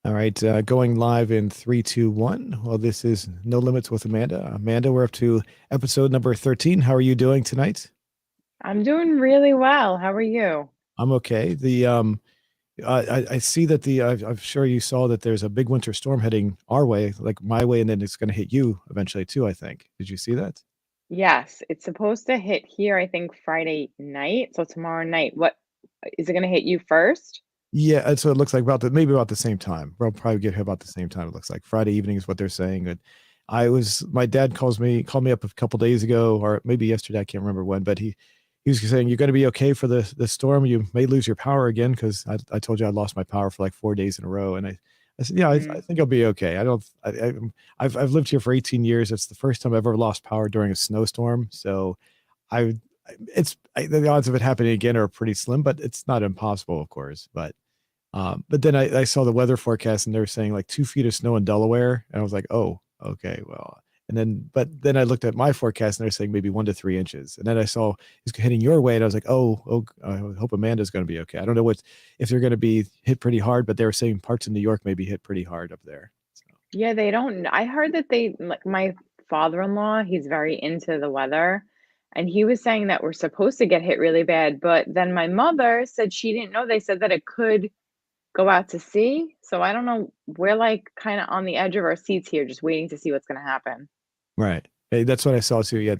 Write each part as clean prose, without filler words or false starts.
All right, going live in three, two, one. Well, this is No Limits with Amanda. Amanda, we're up to episode number 13. How are you doing tonight? I'm doing really well. How are you? I'm okay. I see that I'm sure you saw that there's a big winter storm heading our way, like my way, and then it's going to hit you eventually too, I think. Did you see that? Yes, it's supposed to hit here, I think Friday night. So tomorrow night. What is it going to hit you first? Yeah, and so it looks like maybe about the same time. We'll probably get here about the same time. It looks like Friday evening is what they're saying. But my dad called me up a couple days ago, or maybe yesterday. I can't remember when, but he was saying you're going to be okay for the storm. You may lose your power again because I told you I lost my power for like 4 days in a row, and I said yeah, I Mm. think I'll be okay. I don't I've lived here for 18 years. It's the first time I've ever lost power during a snowstorm. So I the odds of it happening again are pretty slim, but it's not impossible, of course. But then I saw the weather forecast and they were saying like 2 feet of snow in Delaware. And I was like, oh, okay, well. But then I looked at my forecast and they're saying maybe 1 to 3 inches. And then I saw it's heading your way. And I was like, oh, I hope Amanda's going to be okay. I don't know if they're going to be hit pretty hard, but they were saying parts of New York may be hit pretty hard up there. So, Yeah, they don't. I heard that they, like my father-in-law, he's very into the weather, and he was saying that we're supposed to get hit really bad. But then my mother said she didn't know. They said that it could go out to sea. So I don't know. We're like kind of on the edge of our seats here, just waiting to see what's going to happen. right. Hey, that's what I saw too. Yeah,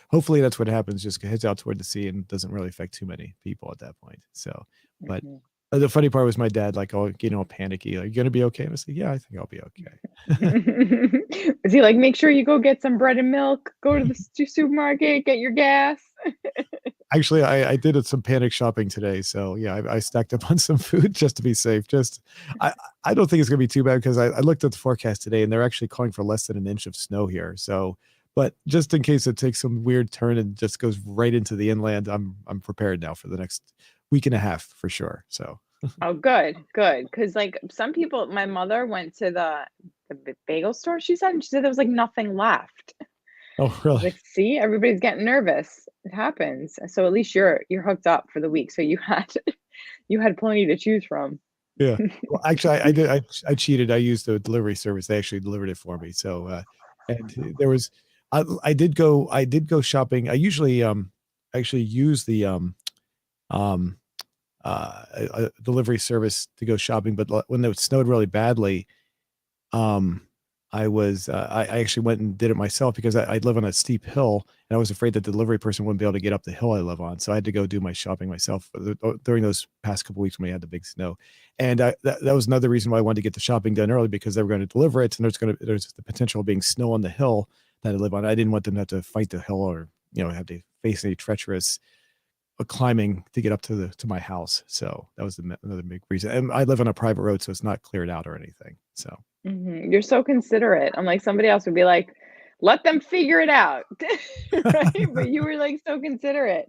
hopefully that's what happens. Just heads out toward the sea and doesn't really affect too many people at that point. So, but Mhm. the funny part was my dad, like, all panicky. Like, you gonna be okay? And I said, yeah, I think I'll be okay. Is he like, make sure you go get some bread and milk, go to the supermarket, get your gas? Actually, I did some panic shopping today, so yeah, I stacked up on some food just to be safe. I I don't think it's gonna be too bad because I looked at the forecast today and they're actually calling for less than an inch of snow here. So, but just in case it takes some weird turn and just goes right into the inland, I'm prepared now for the next week and a half for sure. So, Oh, good, good. Because like some people, my mother went to the bagel store, she said, and she said there was like nothing left. I oh was really? like, see, everybody's getting nervous. It happens. So at least you're hooked up for the week. So you had you had plenty to choose from. Yeah. Well, actually, I did. I cheated. I used the delivery service. They actually delivered it for me. So, and there was, I did go shopping. I usually, actually use the, um, a delivery service to go shopping. But when it snowed really badly, um, I actually went and did it myself because I live on a steep hill and I was afraid that the delivery person wouldn't be able to get up the hill I live on. So I had to go do my shopping myself during those past couple weeks when we had the big snow. And that was another reason why I wanted to get the shopping done early because they were going to deliver it and there's the potential of being snow on the hill that I live on. I didn't want them to have to fight the hill or, have to face any treacherous climbing to get up to my house. So that was another big reason. And I live on a private road, so it's not cleared out or anything. So. You're so considerate. I'm like, somebody else would be like, let them figure it out. Right? But you were like so considerate.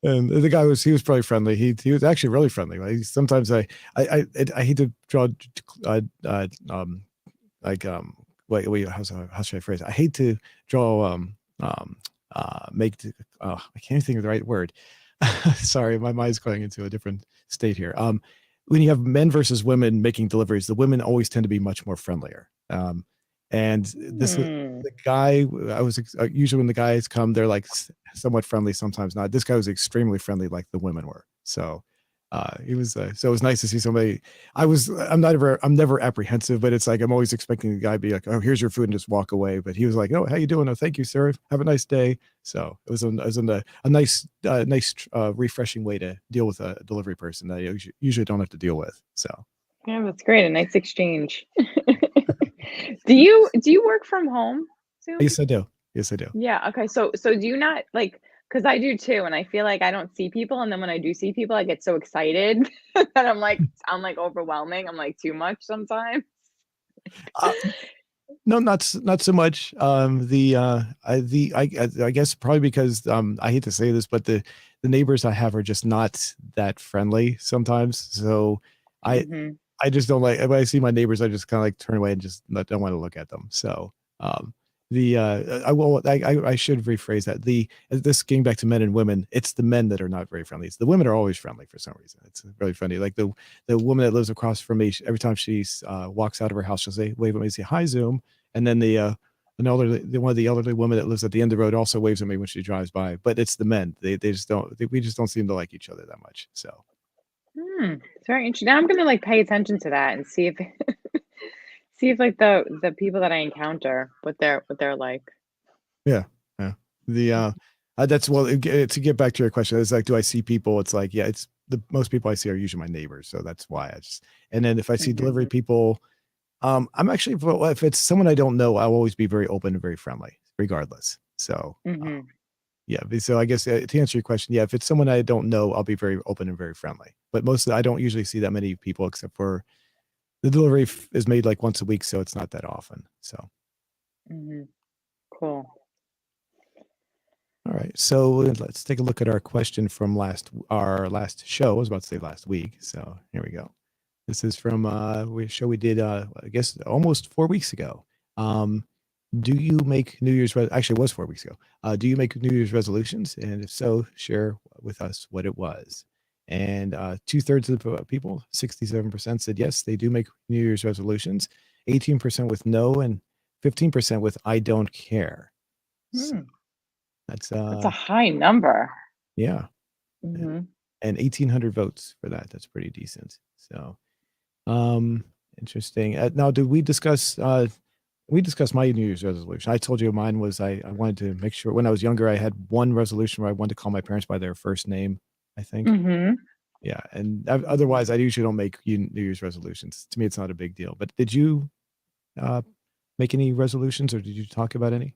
And the guy he was probably friendly. He was actually really friendly. Like sometimes I hate to draw like wait how should I phrase it? I hate to draw make I can't think of the right word. Sorry, my mind's going into a different state here. When you have men versus women making deliveries, the women always tend to be much more friendlier. And this was Hmm. the guy. I was usually when the guys come, they're like somewhat friendly, sometimes not. This guy was extremely friendly, like the women were. So he was. So it was nice to see somebody. I'm never apprehensive, but it's like I'm always expecting the guy to be like, "Oh, here's your food," and just walk away. But he was like, "Oh, how you doing? Oh, thank you, sir. Have a nice day." So it was a nice, refreshing way to deal with a delivery person that you usually don't have to deal with. So Yeah, that's great. A nice exchange. Do you work from home soon? yes, I do. Yes, I do. Yeah, okay. So do you not like, because I do too, and I feel like I don't see people, and then when I do see people, I get so excited that I'm like overwhelming. I'm like too much sometimes. Uh, no, not so much. I guess probably because I hate to say this, but the neighbors I have are just not that friendly sometimes. So I Hmm. I just don't like when I see my neighbors. I just kind of like turn away and just don't want to look at them. So um, I should rephrase that. This getting back to men and women, it's the men that are not very friendly. It's the women are always friendly for some reason. It's really funny. Like the woman that lives across from me, every time she walks out of her house, she'll say, wave at me, say hi, Zoom. And then one of the elderly women that lives at the end of the road also waves at me when she drives by. But it's the men. We just don't seem to like each other that much. So It's very interesting. Now I'm gonna like pay attention to that and see if see if like the people that I encounter what they're like. yeah, yeah. That's to get back to your question. It's like, do I see people? It's like, yeah, it's the most people I see are usually my neighbors. So that's why and then if I see Hmm. delivery people, I'm actually, well, if it's someone I don't know, I'll always be very open and very friendly, regardless. So, Hmm. yeah. So I guess to answer your question, yeah, if it's someone I don't know, I'll be very open and very friendly. But I don't usually see that many people, except for the delivery is made like once a week, so it's not that often. So, Hmm. Cool. all right. So let's take a look at our question from our last show. I was about to say last week. So here we go. This is from show we did I guess almost 4 weeks ago. Um, do you make actually it was 4 weeks ago. Do you make New Year's resolutions? And if so, share with us what it was. And 2/3 of the people, 67% said yes, they do make New Year's resolutions, 18% with no, and 15% with I don't care. So Hmm. that's That's a high number. yeah. Hmm. And 1,800 votes for that. That's pretty decent. So Um, interesting. Now, did we discussed my New Year's resolution? I told you mine was I wanted to make sure when I was younger I had one resolution where I wanted to call my parents by their first name, I think. Hmm. Yeah, and otherwise I usually don't make New Year's resolutions. To me, it's not a big deal. But did you uh, make any resolutions, or did you talk about any?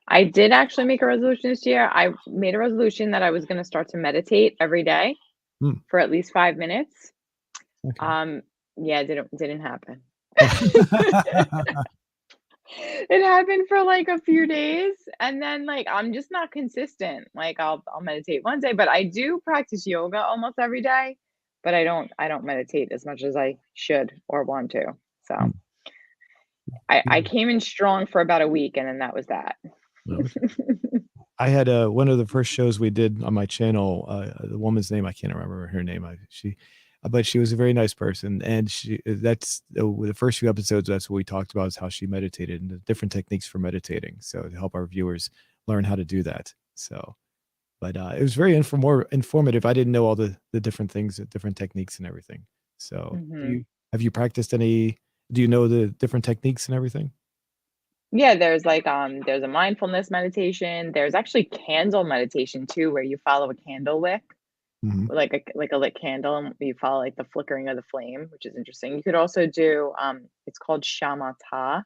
I did actually make a resolution this year. I made a resolution that I was going to start to meditate every day Hmm, for at least 5 minutes. okay. Um, yeah, it didn't happen. Oh. It happened for like a few days, and then like I'm just not consistent. Like I'll meditate one day, but I do practice yoga almost every day, but I don't meditate as much as I should or want to. So Hmm, I yeah. came in strong for about a week, and then that was that. Oh, okay. I had one of the first shows we did on my channel. The woman's name, I can't remember her name. But she was a very nice person, and that's the first few episodes. That's what we talked about is how she meditated and the different techniques for meditating. So to help our viewers learn how to do that. So, but it was very more informative. I didn't know all the different things, different techniques, and everything. So, Hmm. have you practiced any? Do you know the different techniques and everything? Yeah, there's a mindfulness meditation. There's actually candle meditation too, where you follow a candle wick, Hmm. like a lit candle, and you follow like the flickering of the flame, which is interesting. You could also do it's called shamatha,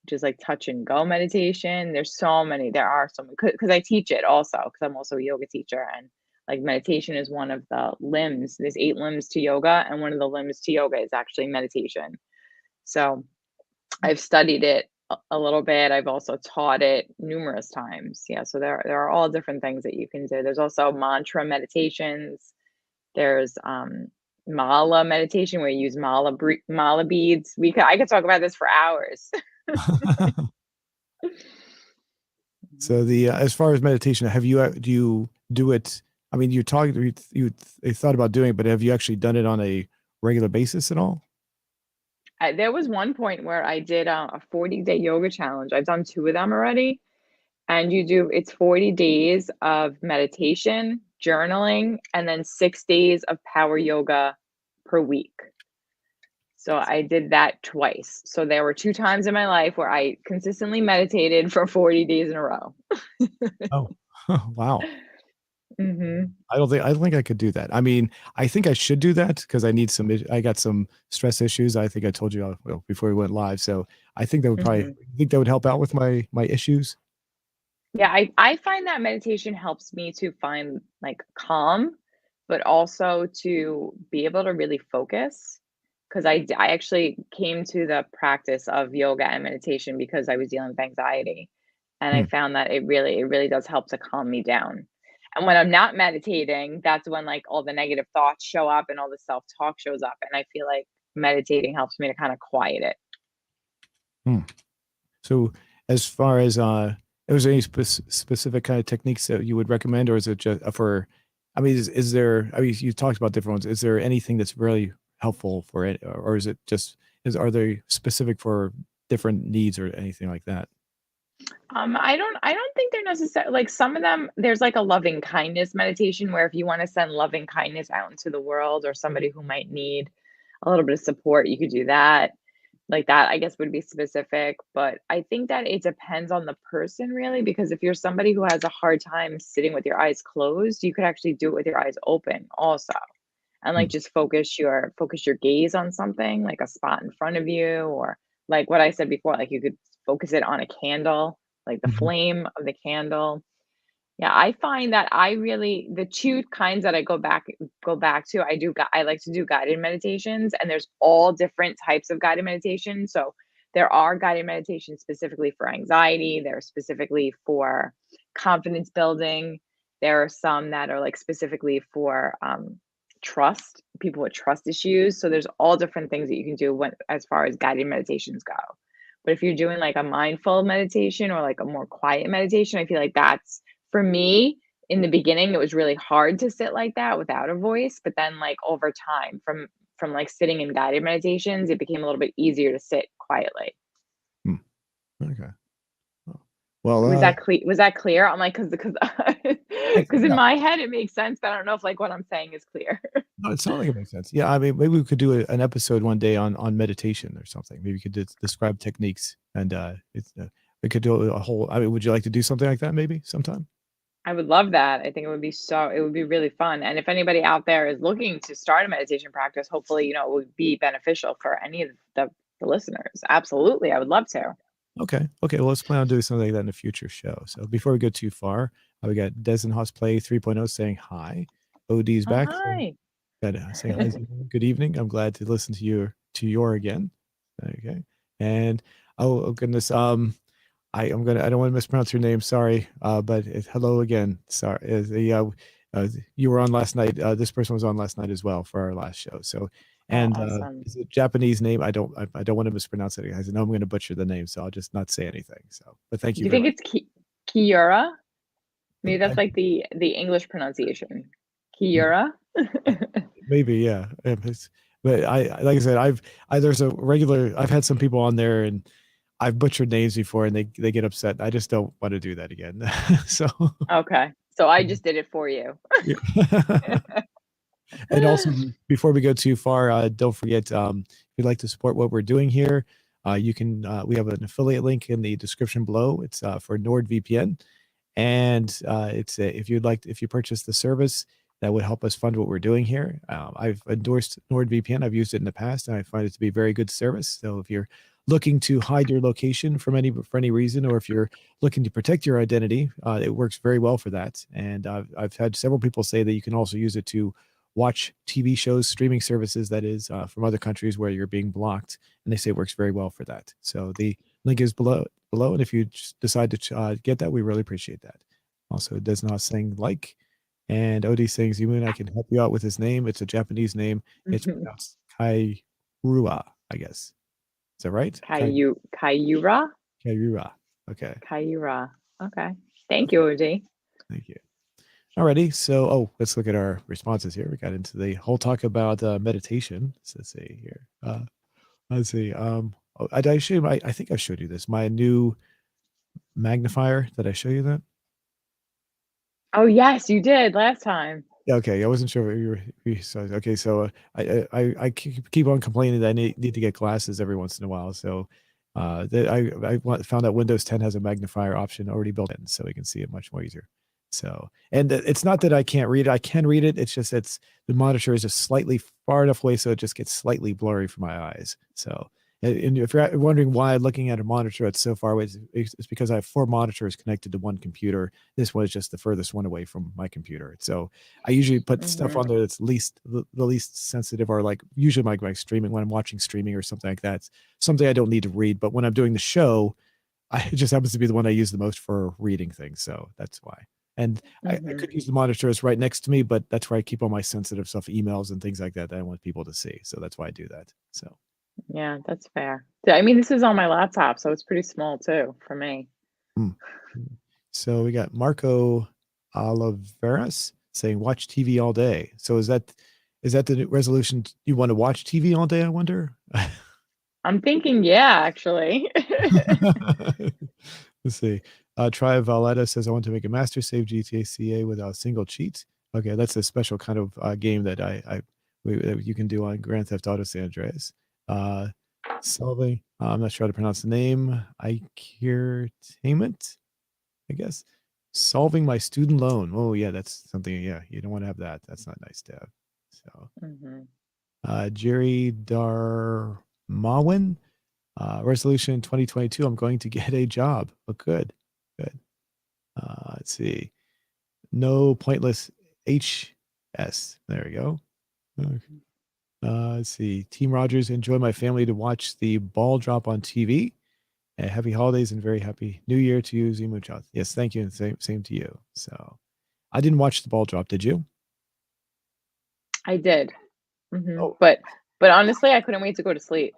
which is like touch and go meditation. There are so many because I teach it also because I'm also a yoga teacher, and like meditation is one of the limbs. There's 8 limbs to yoga, and one of the limbs to yoga is actually meditation. So I've studied it a little bit. I've also taught it numerous times. Yeah, so there are all different things that you can do. There's also mantra meditations. There's mala meditation where you use mala beads. I could talk about this for hours. So as far as meditation, do you do it? I mean, you thought about doing it, but have you actually done it on a regular basis at all? There was one point where I did a 40-day yoga challenge. I've done 2 of them already. And it's 40 days of meditation, journaling, and then 6 days of power yoga per week. So I did that twice. So there were 2 times in my life where I consistently meditated for 40 days in a row. Oh, wow. Mhm. I don't think I could do that. I mean, I think I should do that because I got some stress issues. I think I told you well, before we went live. So I think Mhm. think that would help out with my issues. Yeah, I find that meditation helps me to find like calm, but also to be able to really focus. Because I actually came to the practice of yoga and meditation because I was dealing with anxiety. And I Hmm. found that it really does help to calm me down. And when I'm not meditating, that's when like all the negative thoughts show up and all the self-talk shows up. And I feel like meditating helps me to kind of quiet it. Hmm. So as far as is there any specific kind of techniques that you would recommend, or is it just for? I mean, is there? I mean, you talked about different ones. Is there anything that's really helpful for it, or is it just? Are they specific for different needs or anything like that? I don't think they're necessarily like some of them, there's like a loving kindness meditation where if you want to send loving kindness out into the world or somebody who might need a little bit of support, you could do that. Like that, I guess would be specific, but I think that it depends on the person really, because if you're somebody who has a hard time sitting with your eyes closed, you could actually do it with your eyes open also. And Hmm. like just focus your gaze on something, like a spot in front of you, or like what I said before, like you could focus it on a candle, like the Mhm. flame of the candle. Yeah, I find that I really the 2 kinds that I go back to, I like to do guided meditations, and there's all different types of guided meditation. So, there are guided meditations specifically for anxiety, there are specifically for confidence building, there are some that are, like, specifically for, trust, people with trust issues, so there's all different things that you can do when as far as guided meditations go. But if you're doing, like, a mindful meditation or, like, a more quiet meditation, I feel like that's for me, in the beginning, it was really hard to sit like that without a voice, but then, like, over time, from, like, sitting in guided meditations, it became a little bit easier to sit quietly. Hmm. Okay. Oh. Well, Was that clear? I'm like, because because in yeah. my head, it makes sense, but I don't know if, like, what I'm saying is clear. No, it sounds like it makes sense. Yeah, I mean, maybe we could do an episode one day on meditation or something. Maybe we could describe techniques, and we could do a whole. I mean, would you like to do something like that maybe sometime? I would love that. I think it would be really fun, and if anybody out there is looking to start a meditation practice, hopefully, it would be beneficial for any of the listeners. Absolutely, I would love to. Okay. Okay. Well, let's plan on doing something like that in a future show. So before we go too far, we got Des and Hoss Play 3.0 saying hi. OD's Oh, back saying, hi. saying hi. Good evening. I'm glad to listen to your again. Okay. And oh goodness. I don't want to mispronounce your name. Sorry. But hello again. Sorry. You were on last night. This person was on last night as well for our last show. So, Oh, and awesome. it's a Japanese name. I don't want to mispronounce it. I know I'm going to butcher the name, so I'll just not say anything. So, but thank Do you you very think much. it's Kiura? Maybe I, that's like the English pronunciation. hmm, Kiura? maybe, yeah. But like I said, there's a regular. I've had some people on there, and I've butchered names before, and they get upset. I just don't want to do that again. So. Okay. So I just did it for you. Yeah. And also, before we go too far, don't forget if you'd like to support what we're doing here, you can. We have an affiliate link in the description below. It's for NordVPN, and it's if you purchase the service, that would help us fund what we're doing here. I've endorsed NordVPN. I've used it in the past, and I find it to be very good service. So if you're looking to hide your location for any reason, or if you're looking to protect your identity, it works very well for that. And I've had several people say that you can also use it to watch TV shows, streaming services that is from other countries where you're being blocked, and they say it works very well for that. So the link is below, and if you decide to get that, we really appreciate that. Also, it does not saying like, and Odie saying Zimun, I can help you out with his name. It's a Japanese name. It's pronounced Kairua, I guess. Is that right? Kayura? Kairua. Okay. Kayura. Okay. Thank you, Okay. OJ. Thank you. Alrighty. So, let's look at our responses here. We got into the whole talk about meditation. So let's see here. Let's see. I think I showed you this. My new magnifier. Did I show you that? Oh, yes, you did last time. Yeah, okay. I wasn't sure if so, okay. So I keep on complaining that I need to get glasses every once in a while. So found out Windows 10 has a magnifier option already built in, so we can see it much more easier. So, and it's not that I can't read it. I can read it. It's just the monitor is just slightly far enough away, so it just gets slightly blurry for my eyes. So, and if you're wondering why looking at a monitor that's so far away, it's because I have 4 monitors connected to one computer. This one is just the furthest one away from my computer. So I usually put stuff Mhm. on there that's the least sensitive, or like usually my streaming when I'm watching streaming or something like that. It's something I don't need to read. But when I'm doing the show, it just happens to be the one I use the most for reading things. So that's why. And I could Mhm. use the monitor as right next to me, but that's where I keep all my sensitive stuff, emails and things like that I want people to see. So that's why I do that. So Yeah, that's fair. I mean, this is on my laptop, so it's pretty small too for me. Hmm. So we got Marco Oliveras saying watch TV all day. So is that the resolution? You want to watch TV all day, I wonder? I'm thinking, yeah, actually. Let's see. Try Valletta says I want to make a master save GTA CA without a single cheat. Okay, that's a special kind of game that that you can do on Grand Theft Auto San Andreas. Solving. I'm not sure how to pronounce the name. Ikirtainment, I guess. Solving my student loan. Oh yeah, that's something. Yeah, you don't want to have that. That's not nice to have. So, Jerry Darmawin. Resolution 2022. I'm going to get a job. Oh, good. Good. Let's see. No pointless HS. There we go. Okay. Let's see. Team Rogers, enjoy my family to watch the ball drop on TV. Happy holidays and very happy New Year to you, Zimuchot. Yes, thank you, and same to you. So, I didn't watch the ball drop. Did you? I did. Oh, But honestly, I couldn't wait to go to sleep.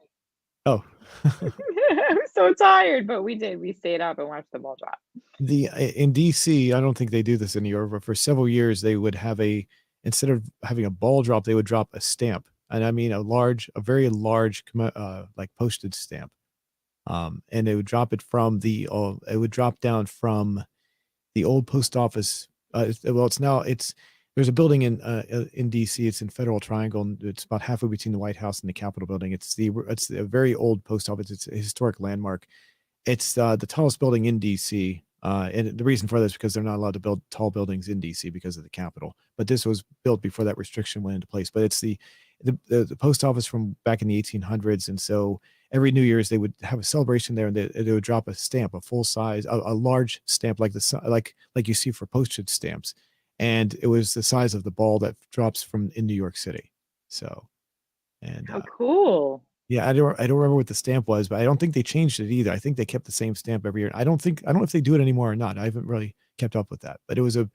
oh. I'm so tired, but we did. We stayed up and watched the ball drop. In DC, I don't think they do this in New York, but for several years they would have instead of having a ball drop, they would drop a stamp, and I mean a very large like postage stamp. And it would drop it from it would drop down from the old post office. There's a building in DC. It's in Federal Triangle, and it's about halfway between the White House and the Capitol building. It's a very old post office. It's a historic landmark. It's the tallest building in DC. And the reason for that is because they're not allowed to build tall buildings in DC because of the Capitol. But this was built before that restriction went into place. But it's the post office from back in the 1800s, and so every New Year's they would have a celebration there, and they would drop a stamp, a full size, a large stamp like like you see for postage stamps, and it was the size of the ball that drops from in New York City. So, and How cool. yeah, I don't remember what the stamp was, but I don't think they changed it either. I think they kept the same stamp every year. I don't know if they do it anymore or not. I haven't really kept up with that, but it was a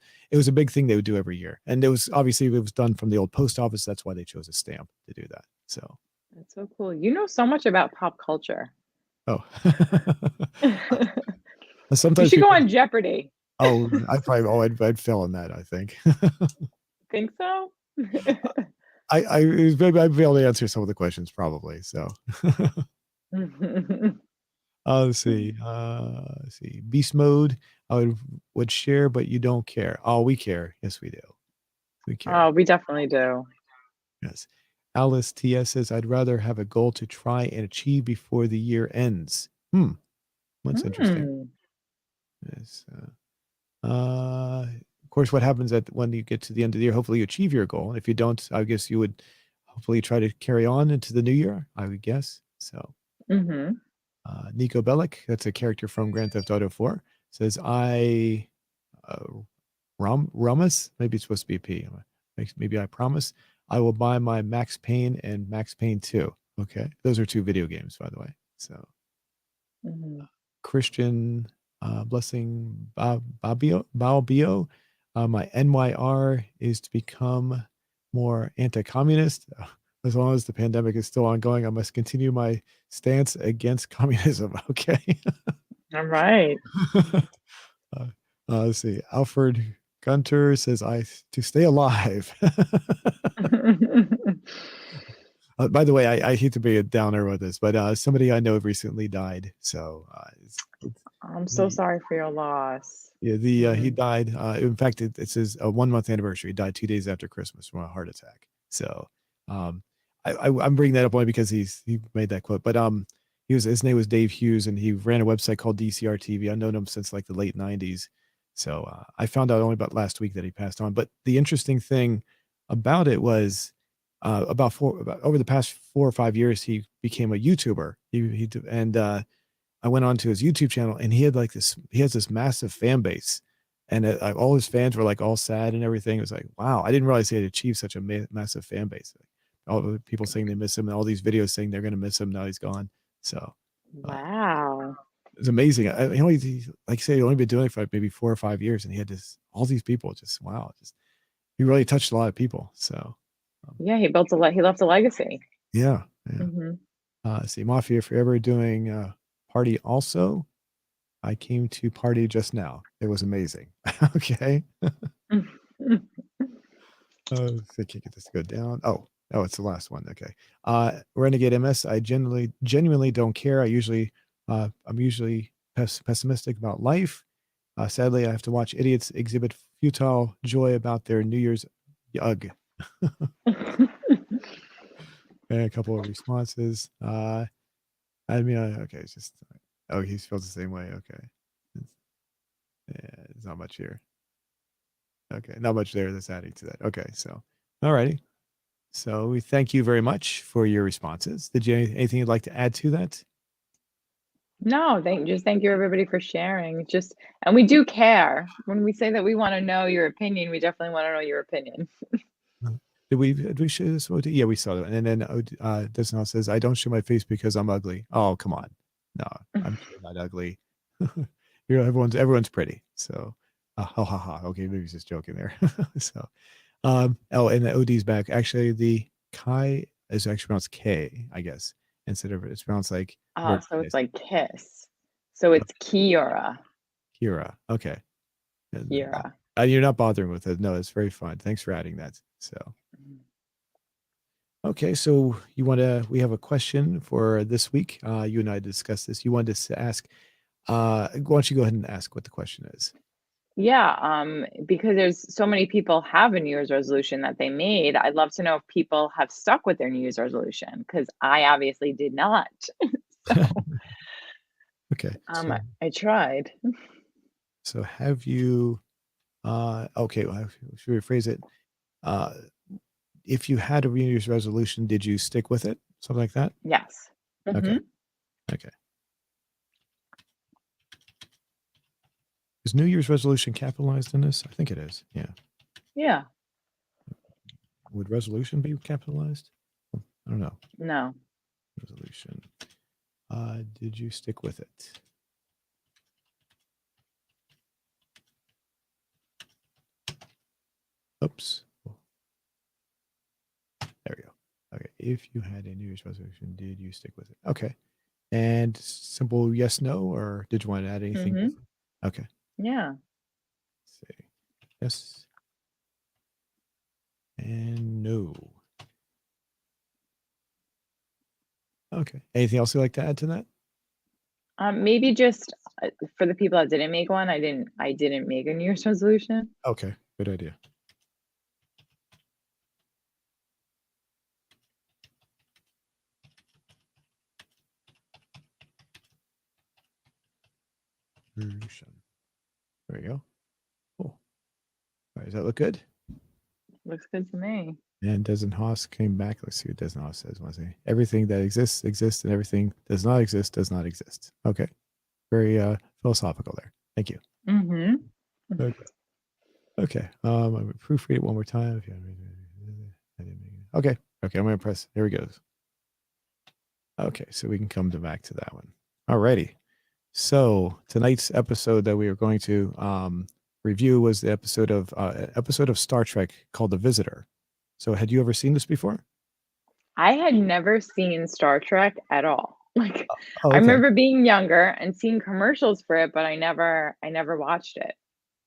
big thing they would do every year. And it was done from the old post office. That's why they chose a stamp to do that. So That's so cool. You know so much about pop culture. oh. You Sometimes should go people, on Jeopardy. I'd fail on that, I think. Think so? Maybe I'd be able to answer some of the questions probably. So let's see. Let's see. Beast mode. I would share, but you don't care. Oh, we care. Yes, we do. We care. Oh, we definitely do. Yes. Alice TS says, I'd rather have a goal to try and achieve before the year ends. That's interesting. Yes. Of course, what happens when you get to the end of the year, hopefully you achieve your goal. And if you don't, I guess you would hopefully try to carry on into the new year, I would guess. So, Nico Bellic, that's a character from Grand Theft Auto 4, says, Ramus, maybe it's supposed to be a P. Maybe I promise I will buy my Max Payne and Max Payne 2. Okay. Those are two video games, by the way. So, Christian Blessing Balbio. My NYR is to become more anti-communist. As long as the pandemic is still ongoing, I must continue my stance against communism. Okay. All right. Let's see. Alfred Gunter says, to stay alive. By the way, I hate to be a downer with this, but somebody I know recently died. So I'm so sorry for your loss. Yeah, he died. In fact, it's his 1 month anniversary. He died 2 days after Christmas from a heart attack. So, I'm bringing that up only because he made that quote. But his name was Dave Hughes, and he ran a website called DCR TV. I've known him since like the late '90s. So I found out only about last week that he passed on. But the interesting thing about it was about over the past 4 or 5 years, he became a YouTuber. I went on to his YouTube channel, and he has this massive fan base, and all his fans were like all sad and everything. It was like, wow, I didn't realize he had achieved such a massive fan base. Like, all the people saying they miss him, and all these videos saying they're going to miss him. Now he's gone. So, wow, it's amazing. Like I say, he'd only been doing it for maybe 4 or 5 years, and he had all these people. He really touched a lot of people. So, yeah, he left a legacy. Yeah. See, Mafia Forever doing party also. I came to party just now. It was amazing. Okay. So can't get this to go down. Oh, it's the last one. Okay. Renegade MS. I genuinely don't care. I'm usually pessimistic about life. Sadly, I have to watch idiots exhibit futile joy about their New Year's. Ugh. And a couple of responses. Okay, it's just. Oh, he feels the same way. Okay. There's not much here. Okay, not much there that's adding to that. Okay, so, all righty. So we thank you very much for your responses. Did you anything you'd like to add to that? No, thank you everybody for sharing. And we do care. When we say that we want to know your opinion, we definitely want to know your opinion. Did we share this? Yeah, we saw that. And then Desnal says, I don't show my face because I'm ugly. Oh, come on. No, I'm sure not ugly. Everyone's pretty. So, ha ha ha. Okay, maybe he's just joking there. So, and the OD's back. Actually, the Kai is actually pronounced K, I guess, instead of it's pronounced like Oh, so it's like kiss. So it's Kiora. Kira. Okay. Kira. You're not bothering with it. No, it's very fun. Thanks for adding that. So, okay. So we have a question for this week. You and I discussed this. You wanted to ask, why don't you go ahead and ask what the question is? Yeah, because there's so many people have a New Year's resolution that they made. I'd love to know if people have stuck with their New Year's resolution because I obviously did not. So, Okay. I tried. So have you, okay, well, should we rephrase it? If you had a New Year's resolution, did you stick with it? Something like that? Yes. Okay. Okay. Is New Year's resolution capitalized in this? I think it is. Yeah. Yeah. Would resolution be capitalized? I don't know. No. Resolution. Did you stick with it? Oops. There we go. Okay. If you had a New Year's resolution, did you stick with it? Okay. And simple yes, no, or did you want to add anything? Okay. Yeah. Say yes and no. Okay. Anything else you'd like to add to that? Maybe just for the people that didn't make one, I didn't make a New Year's resolution. Okay. Good idea. There you go. Cool. All right, does that look good? Looks good to me. And Desmond Haas came back. Let's see what Desmond Haas says. Was he? Everything that exists exists, and everything does not exist does not exist. Okay. Very philosophical there. Thank you. Okay. Okay. I'm gonna proofread it one more time. Okay. Okay. I'm gonna press. There he goes. Okay, so we can come back to that one. Alrighty. So tonight's episode that we are going to review was the episode of Star Trek called The Visitor. So had you ever seen this before? I had never seen Star Trek at all. Like Oh, I okay. remember being younger and seeing commercials for it, but I never watched it.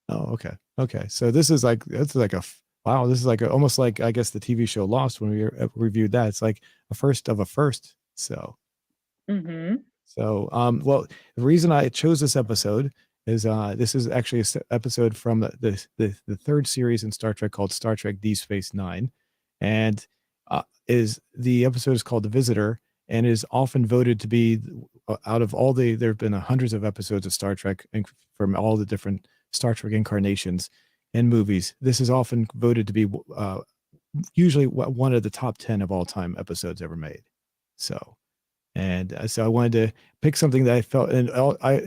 Oh, okay. Okay. So this is like wow, this is like almost like I guess the TV show Lost when we reviewed that. It's like a first of a first. So well, the reason I chose this episode is this is actually an episode from the third series in Star Trek called Star Trek DS9, and the episode is called The Visitor, and is often voted to be out of all there have been hundreds of episodes of Star Trek from all the different Star Trek incarnations and movies. This is often voted to be usually one of the top 10 of all time episodes ever made. So I wanted to pick something that I felt, and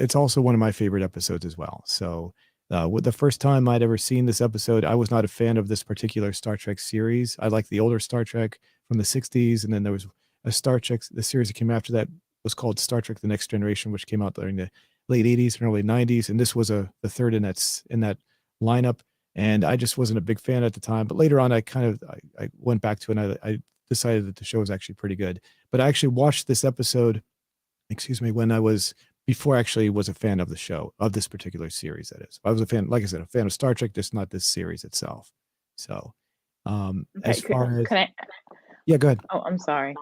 it's also one of my favorite episodes as well. So with the first time I'd ever seen this episode, I was not a fan of this particular Star Trek series. I liked the older Star Trek from the 60s, and then there was a Star Trek, the series that came after that was called Star Trek The Next Generation, which came out during the late 80s and early 90s, and this was the third in that lineup, and I just wasn't a big fan at the time. But later on, I went back to it, and decided that the show was actually pretty good. But I actually watched this episode, when I was before I actually was a fan of the show, of this particular series. That is, I was a fan, like I said, a fan of Star Trek, just not this series itself. So, Okay, as far as can I? yeah, go ahead. Oh, I'm sorry.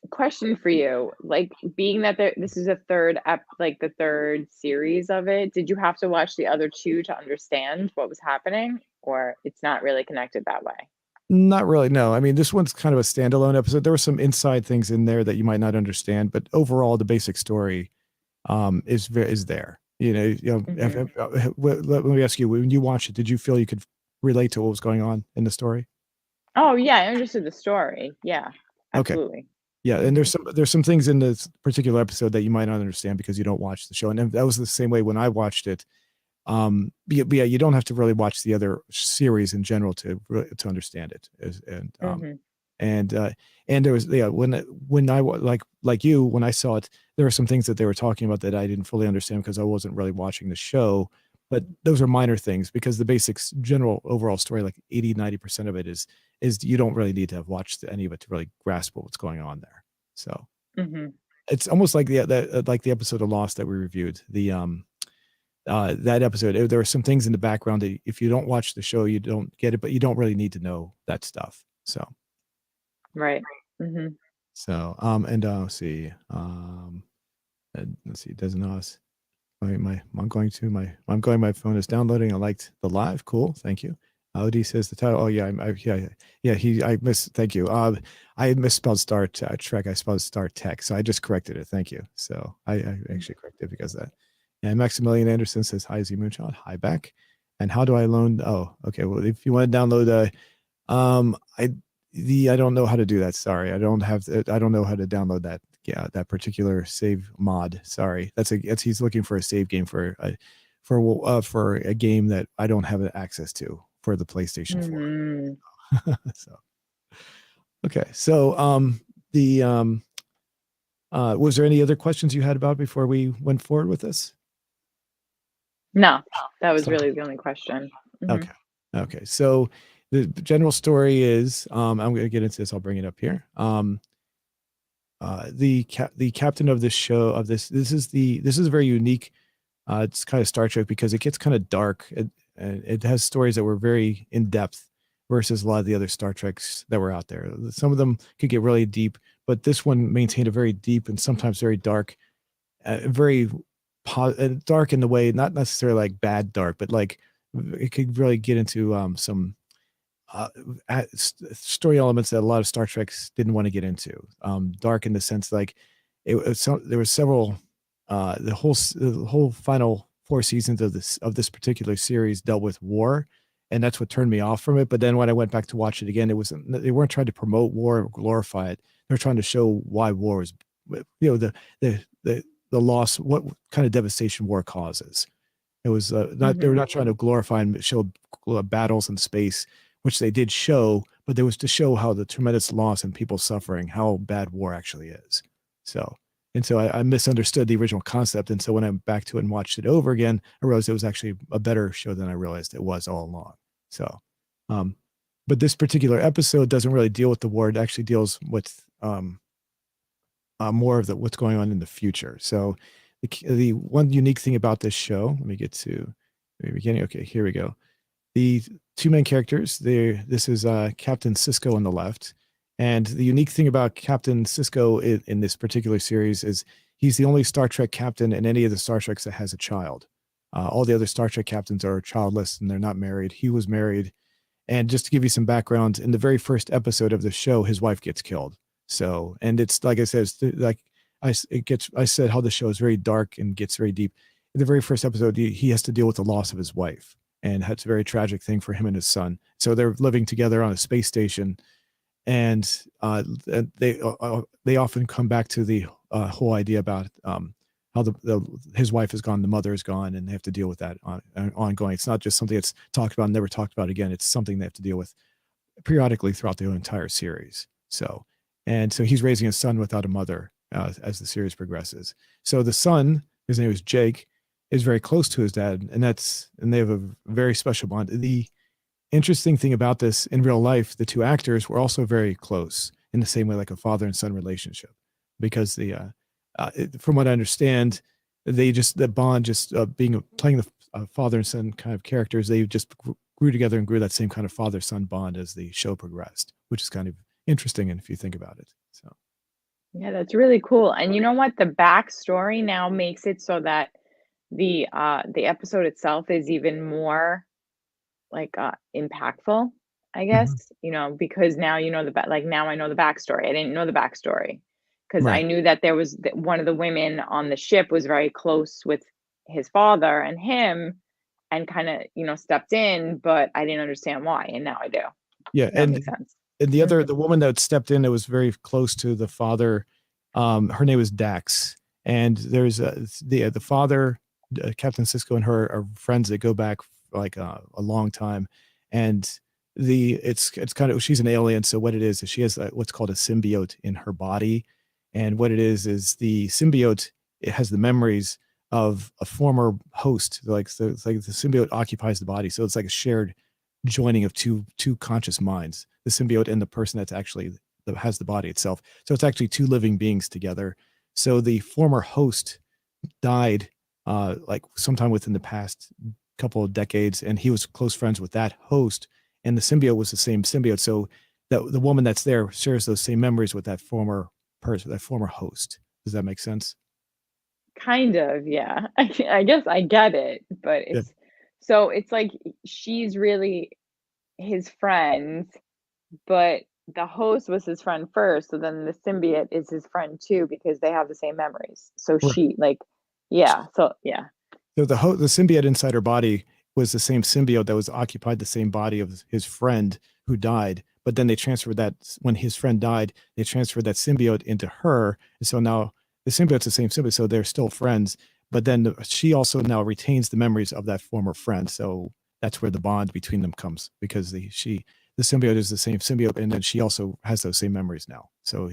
Question for you. Like, being that this is a the third series of it, did you have to watch the other two to understand what was happening, or it's not really connected that way? Not really. No, I mean, this one's kind of a standalone episode. There were some inside things in there that you might not understand, but overall, the basic story is there. Hmm. Let me ask you: when you watched it, did you feel you could relate to what was going on in the story? Oh yeah, I understood the story. Yeah, Okay, absolutely. yeah, and Hmm. there's some things in this particular episode that you might not understand because you don't watch the show, and that was the same way when I watched it. But yeah, you don't have to really watch the other series in general to understand it. Hmm. And uh and there was, yeah, when like you, when I saw it, there were some things that they were talking about that I didn't fully understand because I wasn't really watching the show, but those are minor things because the basics general overall story, like 80-90% of it is you don't really need to have watched any of it to really grasp what's going on there. So Hmm. it's almost like like the episode of Lost that we reviewed, that episode. There are some things in the background that if you don't watch the show you don't get it, but you don't really need to know that stuff. Right. Hmm. Let's see. Let's see. Doesn't us. I'm going. My phone is downloading. I liked the live. Cool. Thank you. Odie says the title. Oh yeah. Yeah. I miss. Thank you. I misspelled Trek. I spelled Star Tech. So I just corrected it. Thank you. So I actually corrected it because of that. And Maximilian Anderson says hi, Z Moonshot. Hi back. And how do I loan? Oh, okay. Well, if you want to download I don't know how to do that. Sorry. I don't know how to download that. Yeah, that particular save mod. Sorry. He's looking for a save game for a game that I don't have access to for the PlayStation 4. Hmm. So, okay. So, the was there any other questions you had about before we went forward with this? No, that was So, really the only question. Hmm. okay. Okay. So the general story is, I'm going to get into this. I'll bring it up here. The captain of this show of this is very unique. It's kind of Star Trek because it gets kind of dark. It has stories that were very in depth versus a lot of the other Star Treks that were out there. Some of them could get really deep, but this one maintained a very deep and sometimes very dark, very dark in the way, not necessarily like bad dark, but like it could really get into some uh, story elements that a lot of Star Treks didn't want to get into. Dark in the sense like there were several. The whole final 4 seasons of this particular series dealt with war, and that's what turned me off from it. But then when I went back to watch it again, they weren't trying to promote war or glorify it. They're trying to show why war is, the the loss, what kind of devastation war causes. It was not they were Hmm. not trying to glorify and show battles in space, which they did show, but there was to show how the tremendous loss and people suffering, how bad war actually is. So, I misunderstood the original concept, and so when I went back to it and watched it over again, I realized it was actually a better show than I realized it was all along. So, um, but this particular episode doesn't really deal with the war; it actually deals with more of what's going on in the future. So the one unique thing about this show, let me get to the beginning. Okay, here we go. The two main characters, this is Captain Cisco on the left. And the unique thing about Captain Cisco in this particular series is he's the only Star Trek captain in any of the Star Treks that has a child. All the other Star Trek captains are childless and they're not married. He was married. And just to give you some background, in the very first episode of the show, his wife gets killed. So, and it's like I said, like I said, how the show is very dark and gets very deep. In the very first episode, he has to deal with the loss of his wife, and that's a very tragic thing for him and his son. So they're living together on a space station, and they often come back to the whole idea about how his wife is gone, the mother is gone, and they have to deal with that ongoing. It's not just something that's talked about and never talked about again. It's something they have to deal with periodically throughout the entire series. So he's raising a son without a mother as the series progresses. So the son, his name is Jake, is very close to his dad, and they have a very special bond. interesting thing about this, in real life, the two actors were also very close in the same way, like a father and son relationship, because from what I understand, the bond, just playing the father and son kind of characters, they just grew together and grew that same kind of father son bond as the show progressed, which is kind of interesting. And if you think about it, so Yeah, that's really cool. And you know what? The backstory now makes it so that the episode itself is even more like impactful, I guess, Mhm. because now you know like now I know the backstory. I didn't know the backstory because I Right. knew that there was one of the women on the ship was very close with his father and him and kind of, stepped in, but I didn't understand why. And now I do. Yeah, That makes sense. and Mhm. the woman that stepped in that was very close to the father, her name was Dax, and there's the father, Captain Cisco, and her are friends that go back like a long time, and it's kind of, she's an alien, so what it is she has what's called a symbiote in her body, and what it is the symbiote, it has the memories of a former host, like, so it's like the symbiote occupies the body, so it's like a shared joining of two conscious minds, the symbiote and the person that's actually that has the body itself. So it's actually two living beings together. So the former host died like sometime within the past couple of decades, and he was close friends with that host, and the symbiote was the same symbiote. So that the woman that's there shares those same memories with that former person, that former host. Does that make sense? Kind of, yeah. I guess I get it, but Yeah. it's like she's really his friend, but the host was his friend first, so then the symbiote is his friend too because they have the same memories. So Right. she like yeah, so yeah. So the symbiote inside her body was the same symbiote that was occupied the same body of his friend who died. But then they transferred that, when his friend died, they transferred that symbiote into her. And so now the symbiote's the same symbiote, so they're still friends. But then she also now retains the memories of that former friend. So that's where the bond between them comes, because the symbiote is the same symbiote, and then she also has those same memories now. So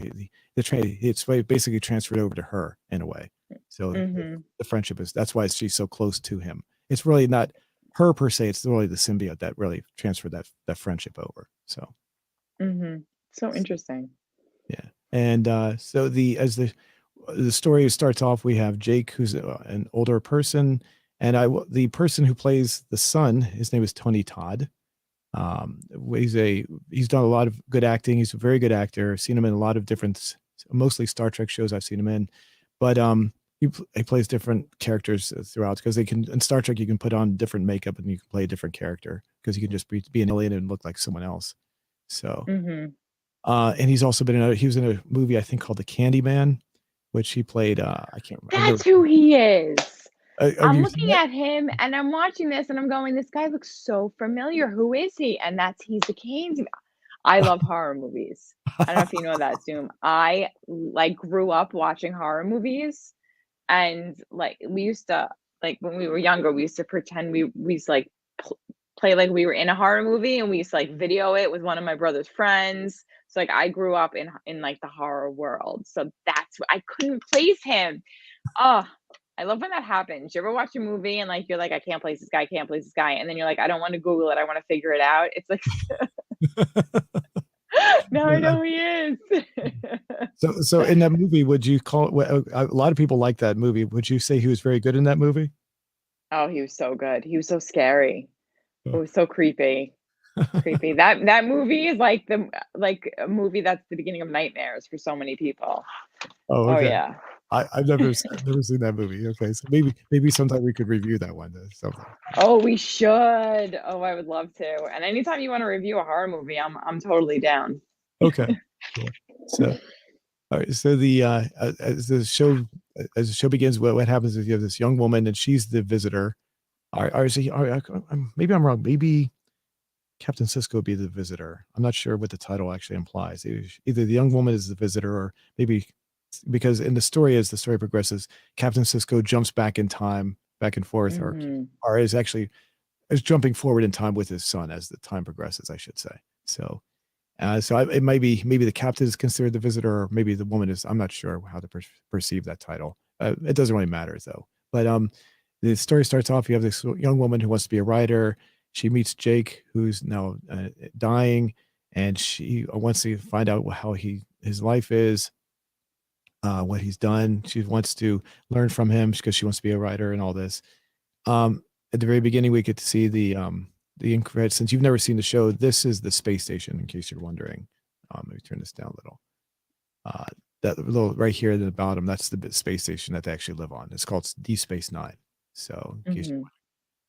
it's basically transferred over to her in a way. So Mhm. the friendship is, that's why she's so close to him. It's really not her per se, it's really the symbiote that really transferred that friendship over. So Mhm. So interesting. yeah. And so the story starts off, we have Jake, who's an older person, and the person who plays the son, his name is Tony Todd. um he's done a lot of good acting, he's a very good actor. I've seen him in a lot of different, mostly Star Trek shows I've seen him in, but he plays different characters throughout, because they can, in Star Trek you can put on different makeup and you can play a different character, because you can just be an alien and look like someone else. So Mhm. and he was in a movie I think called The Candyman, which he played, I can't remember, I've never That's who he is. have I'm you seen looking that? at him and I'm watching this and I'm going, "This guy looks so familiar. Who is he?" And he's the Canes. I love horror movies. I don't know if you know that, Zoom. I, like, grew up watching horror movies, and, like, we used to like, when we were younger, we used to pretend we used to, like, pl play like we were in a horror movie, and we used to, like, video it with one of my brother's friends. So, like, I grew up in, like, the horror world, so that's I couldn't place him. Oh, I love when that happens. You ever watch a movie and, like, you're like, "I can't place this guy, I can't place this guy," and then you're like, "I don't wanna Google it, I wanna figure it out." It's like, now I know who he is. So in that movie, would you call it, a lot of people like that movie, would you say he was very good in that movie? Oh, he was so good. He was so scary. It Oh. was so creepy. Creepy. That movie is like like a movie that's the beginning of nightmares for so many people. Oh, Oh, okay. yeah. I've never seen that movie. Okay, so maybe sometime we could review that one or something. Oh, we should. Oh, I would love to. And anytime you wanna review a horror movie, I'm totally down. Okay, cool. So, all right, so as the show begins, what happens is you have this young woman, and she's the visitor. Or is he, maybe I'm wrong. Maybe Captain Cisco would be the visitor. I'm not sure what the title actually implies. Either the young woman is the visitor, or maybe, because in the story, as the story progresses, Captain Cisco jumps back in time, back and forth, Mhm. or is jumping forward in time with his son as the time progresses, I should say. So, it might be, maybe the captain is considered the visitor, or maybe the woman is. I'm not sure how to perceive that title. It doesn't really matter though. But the story starts off. You have this young woman who wants to be a writer. she meets Jake, who's now dying, and she wants to find out how his life is, what he's done. She wants to learn from him because she wants to be a writer and all this. At the very beginning, we get to see the incredible. Since you've never seen the show, this is the space station. In case you're wondering, let me turn this down a little. That little right here at the bottom, that's the space station that they actually live on. It's called DS9. So, in case you're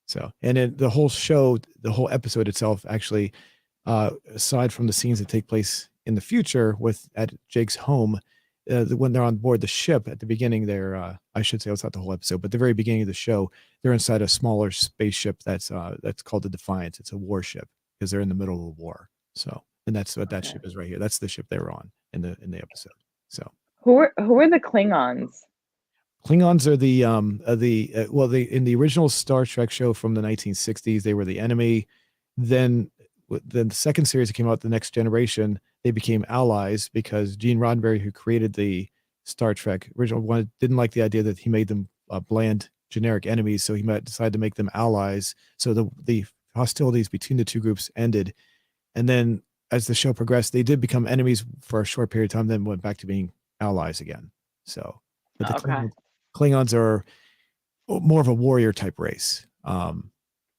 so, and then the whole show, the whole episode itself, actually, aside from the scenes that take place in the future at Jake's home, when they're on board the ship at the beginning, I should say it's not the whole episode, but the very beginning of the show, they're inside a smaller spaceship that's called the Defiance. It's a warship because they're in the middle of a war. So, and that's what that ship is right here. That's the ship they were on in the episode. So, who are the Klingons? Klingons are in the original Star Trek show from the 1960s, they were the enemy. Then the second series that came out, The Next Generation, they became allies because Gene Roddenberry, who created the Star Trek original one, didn't like the idea that he made them bland, generic enemies. So he decided to make them allies. So the hostilities between the two groups ended. And then as the show progressed, they did become enemies for a short period of time, then went back to being allies again. So, but the Klingons are more of a warrior type race.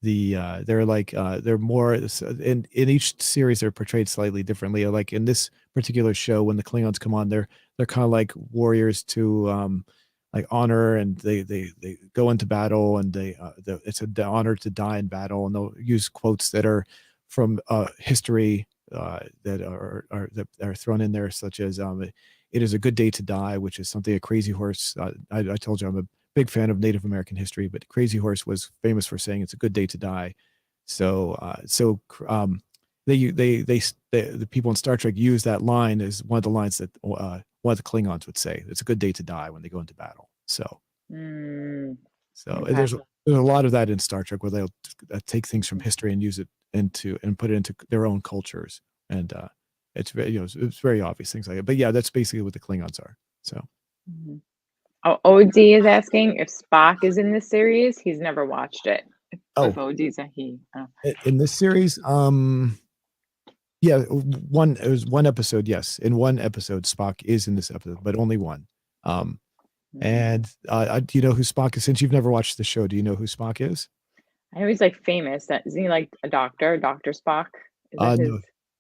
They're more in each series they're portrayed slightly differently. Like in this particular show, when the Klingons come on, they're kind of like warriors to like honor, and they go into battle, and it's an honor to die in battle, and they'll use quotes that are from history that are thrown in there, such as "It is a good day to die," which is something a Crazy Horse. I told you I'm a big fan of Native American history, but Crazy Horse was famous for saying it's a good day to die. So the people in Star Trek use that line as one of the lines that one of the Klingons would say. It's a good day to die when they go into battle. So, there's a lot of that in Star Trek where they'll take things from history and use it and put it into their own cultures, and it's very it's very obvious things like it. But yeah, that's basically what the Klingons are. So. Oh, OD is asking if Spock is in this series. He's never watched it. If OD's a he. Oh. In this series, yeah, it was one episode. Yes, in one episode, Spock is in this episode, but only one. And do you know who Spock is? Since you've never watched the show, do you know who Spock is? I know he's like famous. Isn't he like a doctor, Dr. Spock? Is that his?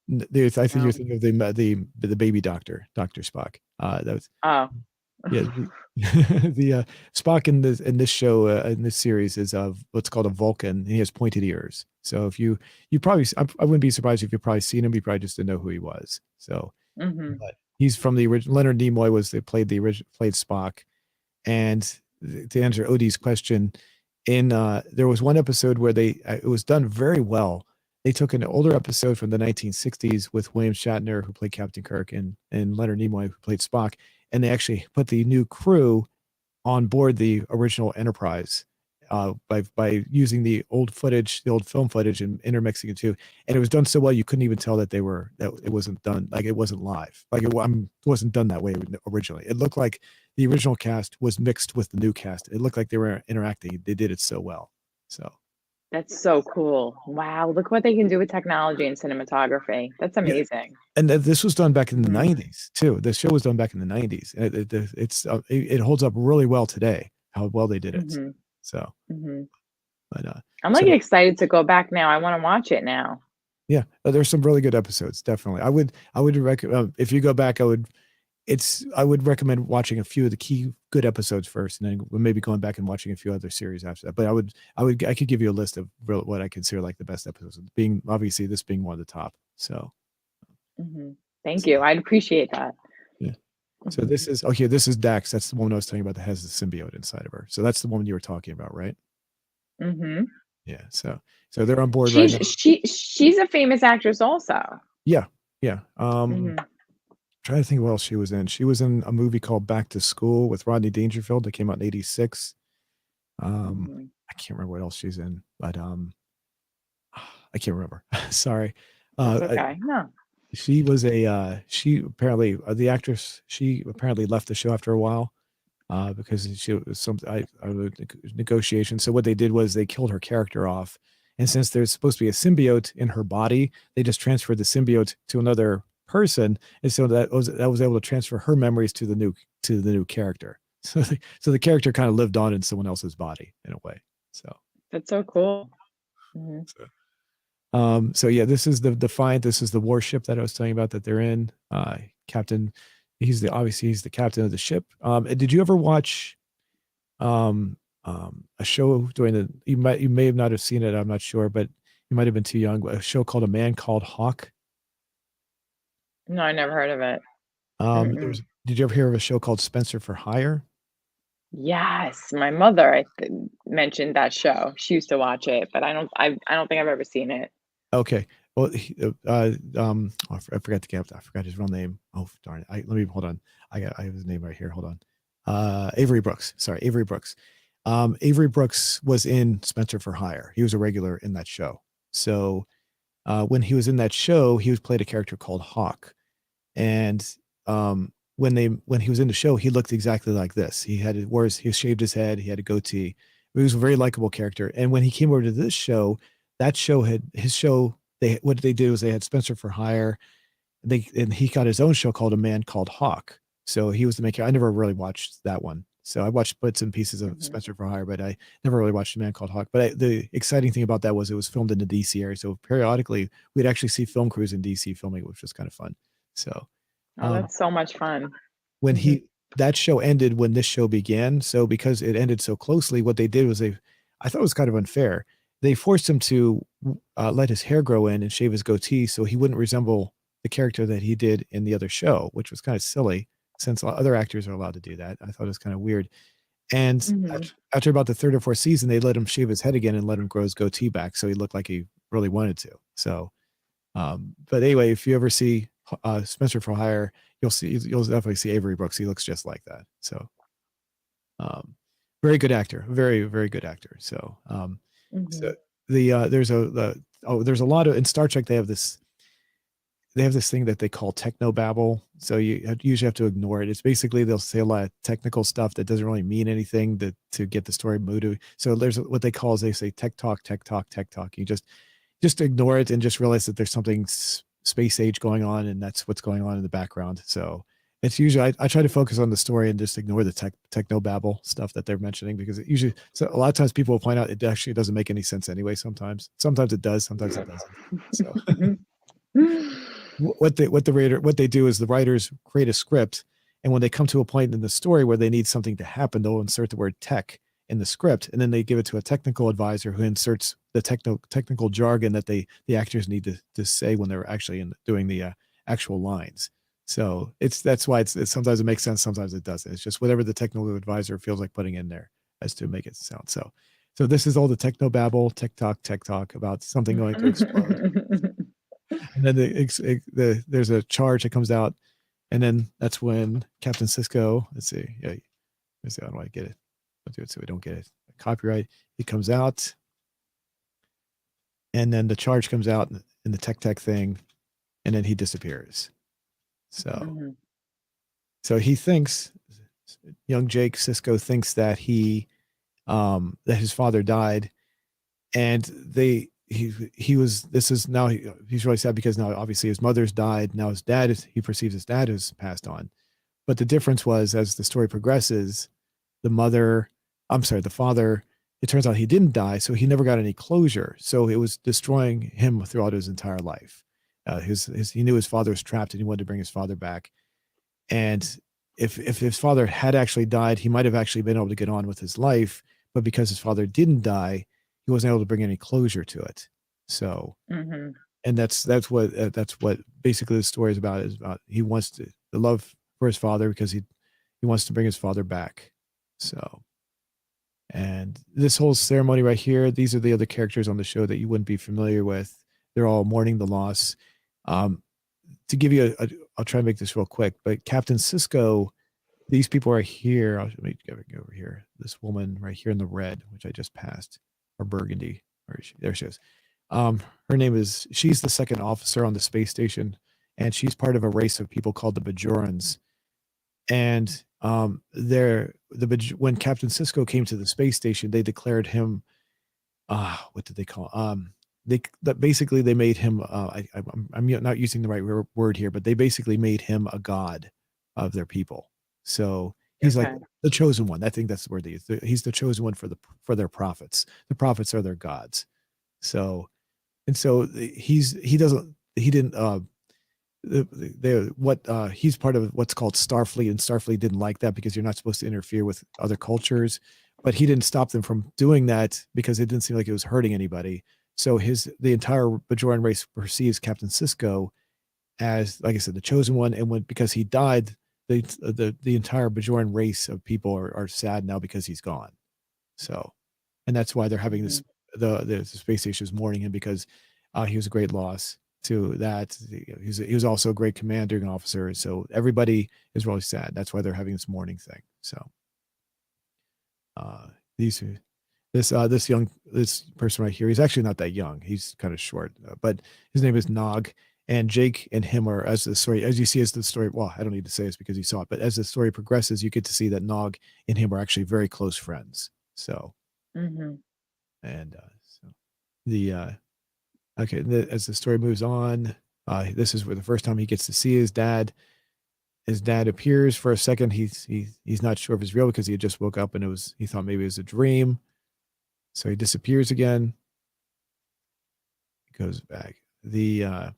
No, I think you're thinking of the baby doctor, Dr. Spock. That was yeah. The Spock in this show in this series is what's called a Vulcan. He has pointed ears. So if you probably, I wouldn't be surprised if you've probably seen him. You probably just didn't know who he was. So but he's from the original. Leonard Nimoy played Spock. And to answer Odie's question, there was one episode where it was done very well. They took an older episode from the 1960s with William Shatner, who played Captain Kirk, and Leonard Nimoy, who played Spock, and they actually put the new crew on board the original Enterprise by using the old film footage, and intermixing it too. And it was done so well you couldn't even tell that it wasn't done, like it wasn't live, like it wasn't done that way originally. It looked like the original cast was mixed with the new cast. It looked like they were interacting. They did it so well. So that's so cool. Wow, look what they can do with technology and cinematography. That's amazing. Yeah. And this was done back in the 90s too. The show was done back in the 90s. And it holds up really well today, how well they did it. So but I'm like excited to go back now. I want to watch it now. Yeah, there's some really good episodes. Definitely. I would recommend, if you go back, I would recommend watching a few of the key good episodes first, and then maybe going back and watching a few other series after that. But I could give you a list of what I consider like the best episodes, being obviously this being one of the top. So thank you. I'd appreciate that. Yeah. So this is Dax. That's the woman I was talking about that has the symbiote inside of her. So that's the woman you were talking about, right? Yeah. So they're on board right now. She's a famous actress also. Yeah. Trying to think what else she was in. She was in a movie called Back to School with Rodney Dangerfield that came out in '86. I can't remember what else she's in, but I can't remember. Sorry. That's okay. No. She was she apparently the actress. She apparently left the show after a while because she was negotiation. So what they did was they killed her character off, And since there's supposed to be a symbiote in her body, they just transferred the symbiote to another person, and so that was able to transfer her memories to the new character. So the character kind of lived on in someone else's body in a way. So That's so cool. Hmm. so yeah, this is the Defiant. This is the warship that I was telling you about that they're in. Captain, obviously he's the captain of the ship. Did you ever watch a show during the you may have not have seen it, I'm not sure, but you might have been too young. A show called A Man Called Hawk. No, I never heard of it. Did you ever hear of a show called Spencer for Hire? Yes, my mother mentioned that show. She used to watch it, but I don't think I've ever seen it. Okay. Well, I forgot I forgot his real name. Oh darn it! Let me hold on. I have his name right here. Hold on. Avery Brooks. Sorry, Avery Brooks. Avery Brooks was in Spencer for Hire. He was a regular in that show. So when he was in that show, he was played a character called Hawk, and when he was in the show, he looked exactly like this. He shaved his head. He had a goatee. He was a very likable character. And when he came over to this show, that show had his show. What they did was they had Spencer for Hire. And he got his own show called A Man Called Hawk. So he was the main character. I never really watched that one. So I watched bits and pieces of Spencer for Hire, but I never really watched A Man Called Hawk. But the exciting thing about that was it was filmed in the DC area. So periodically we'd actually see film crews in DC filming, which was kind of fun. So Oh, that's so much fun. when that show ended when this show began. So because it ended so closely, what they did was I thought it was kind of unfair. They forced him to let his hair grow in and shave his goatee so he wouldn't resemble the character that he did in the other show, which was kind of silly since other actors are allowed to do that. I thought it was kind of weird. And after about the third or fourth season, they let him shave his head again and let him grow his goatee back so he looked like he really wanted to. So, but anyway, if you ever see Spencer for Hire, you'll definitely see Avery Brooks. He looks just like that. So, very good actor, very, very good actor. So, so there's a lot of in Star Trek. They have this thing that they call technobabble. So you usually have to ignore it. It's basically they'll say a lot of technical stuff that doesn't really mean anything to get the story moving. So there's what they call is they say tech talk, tech talk, tech talk. You just ignore it and just realize that there's something space age going on, and that's what's going on in the background. So it's usually I try to focus on the story and just ignore the technobabble stuff that they're mentioning, because it usually a lot of times people will point out it actually doesn't make any sense anyway. Sometimes it does, sometimes it doesn't. So what they do is the writers create a script, and when they come to a point in the story where they need something to happen, they'll insert the word tech in the script, and then they give it to a technical advisor who inserts the technical jargon that the actors need to say when they're actually doing the actual lines. So that's why it's sometimes it makes sense, sometimes it doesn't. It's just whatever the technical advisor feels like putting in there as to make it sound. So this is all the technobabble, tech talk about something going to explode. And then there's a charge that comes out, and then that's when Captain Cisco, let's see, how do I get it? I'll do it so we don't get it. Copyright. He comes out, and then the charge comes out in the tech thing, and then he disappears. So he thinks, young Jake Cisco thinks that that his father died, and he's really sad because now obviously his mother's died. Now he perceives his dad has passed on. But the difference was, as the story progresses, the father, it turns out he didn't die, so he never got any closure. So it was destroying him throughout his entire life. He knew his father was trapped, and he wanted to bring his father back. And if his father had actually died, he might have actually been able to get on with his life. But because his father didn't die, he wasn't able to bring any closure to it. So, and that's what basically the story is about. He wants the love for his father because he wants to bring his father back. So, and this whole ceremony right here, these are the other characters on the show that you wouldn't be familiar with. They're all mourning the loss. To give you I'll try and make this real quick, but Captain Cisco, these people are here. Let me go over here. This woman right here in the red, which I just passed, or burgundy. There she is. Her name she's the second officer on the space station, and she's part of a race of people called the Bajorans. And when Captain Cisco came to the space station, they declared him what did they call that basically they made him I'm not using the right word here, but they basically made him a god of their people. So he's like Okay. the chosen one. I think that's the word they use. He's the chosen one for their prophets. The prophets are their gods. So and so he didn't he's part of what's called Starfleet, and Starfleet didn't like that because you're not supposed to interfere with other cultures. But he didn't stop them from doing that because it didn't seem like it was hurting anybody. So the entire Bajoran race perceives Captain Cisco as, like I said, the chosen one, and because he died, the entire Bajoran race of people are sad now because he's gone. So, and that's why they're having this. Mhm. The space station is mourning him because he was a great loss to that. He was also a great commanding officer. So everybody is really sad. That's why they're having this mourning thing. So uh, these this person right here, he's actually not that young. He's kind of short, but his name is Nog. And Jake and him are, as the story, as you see, as the story, well, I don't need to say this because you saw it, but as the story progresses, you get to see that Nog and him are actually very close friends. So, Mhm. and so the okay, as the story moves on, this is where the first time he gets to see his dad. His dad appears for a second. He's not sure if it's real because he had just woke up and he thought maybe it was a dream. So he disappears again. He goes back. There's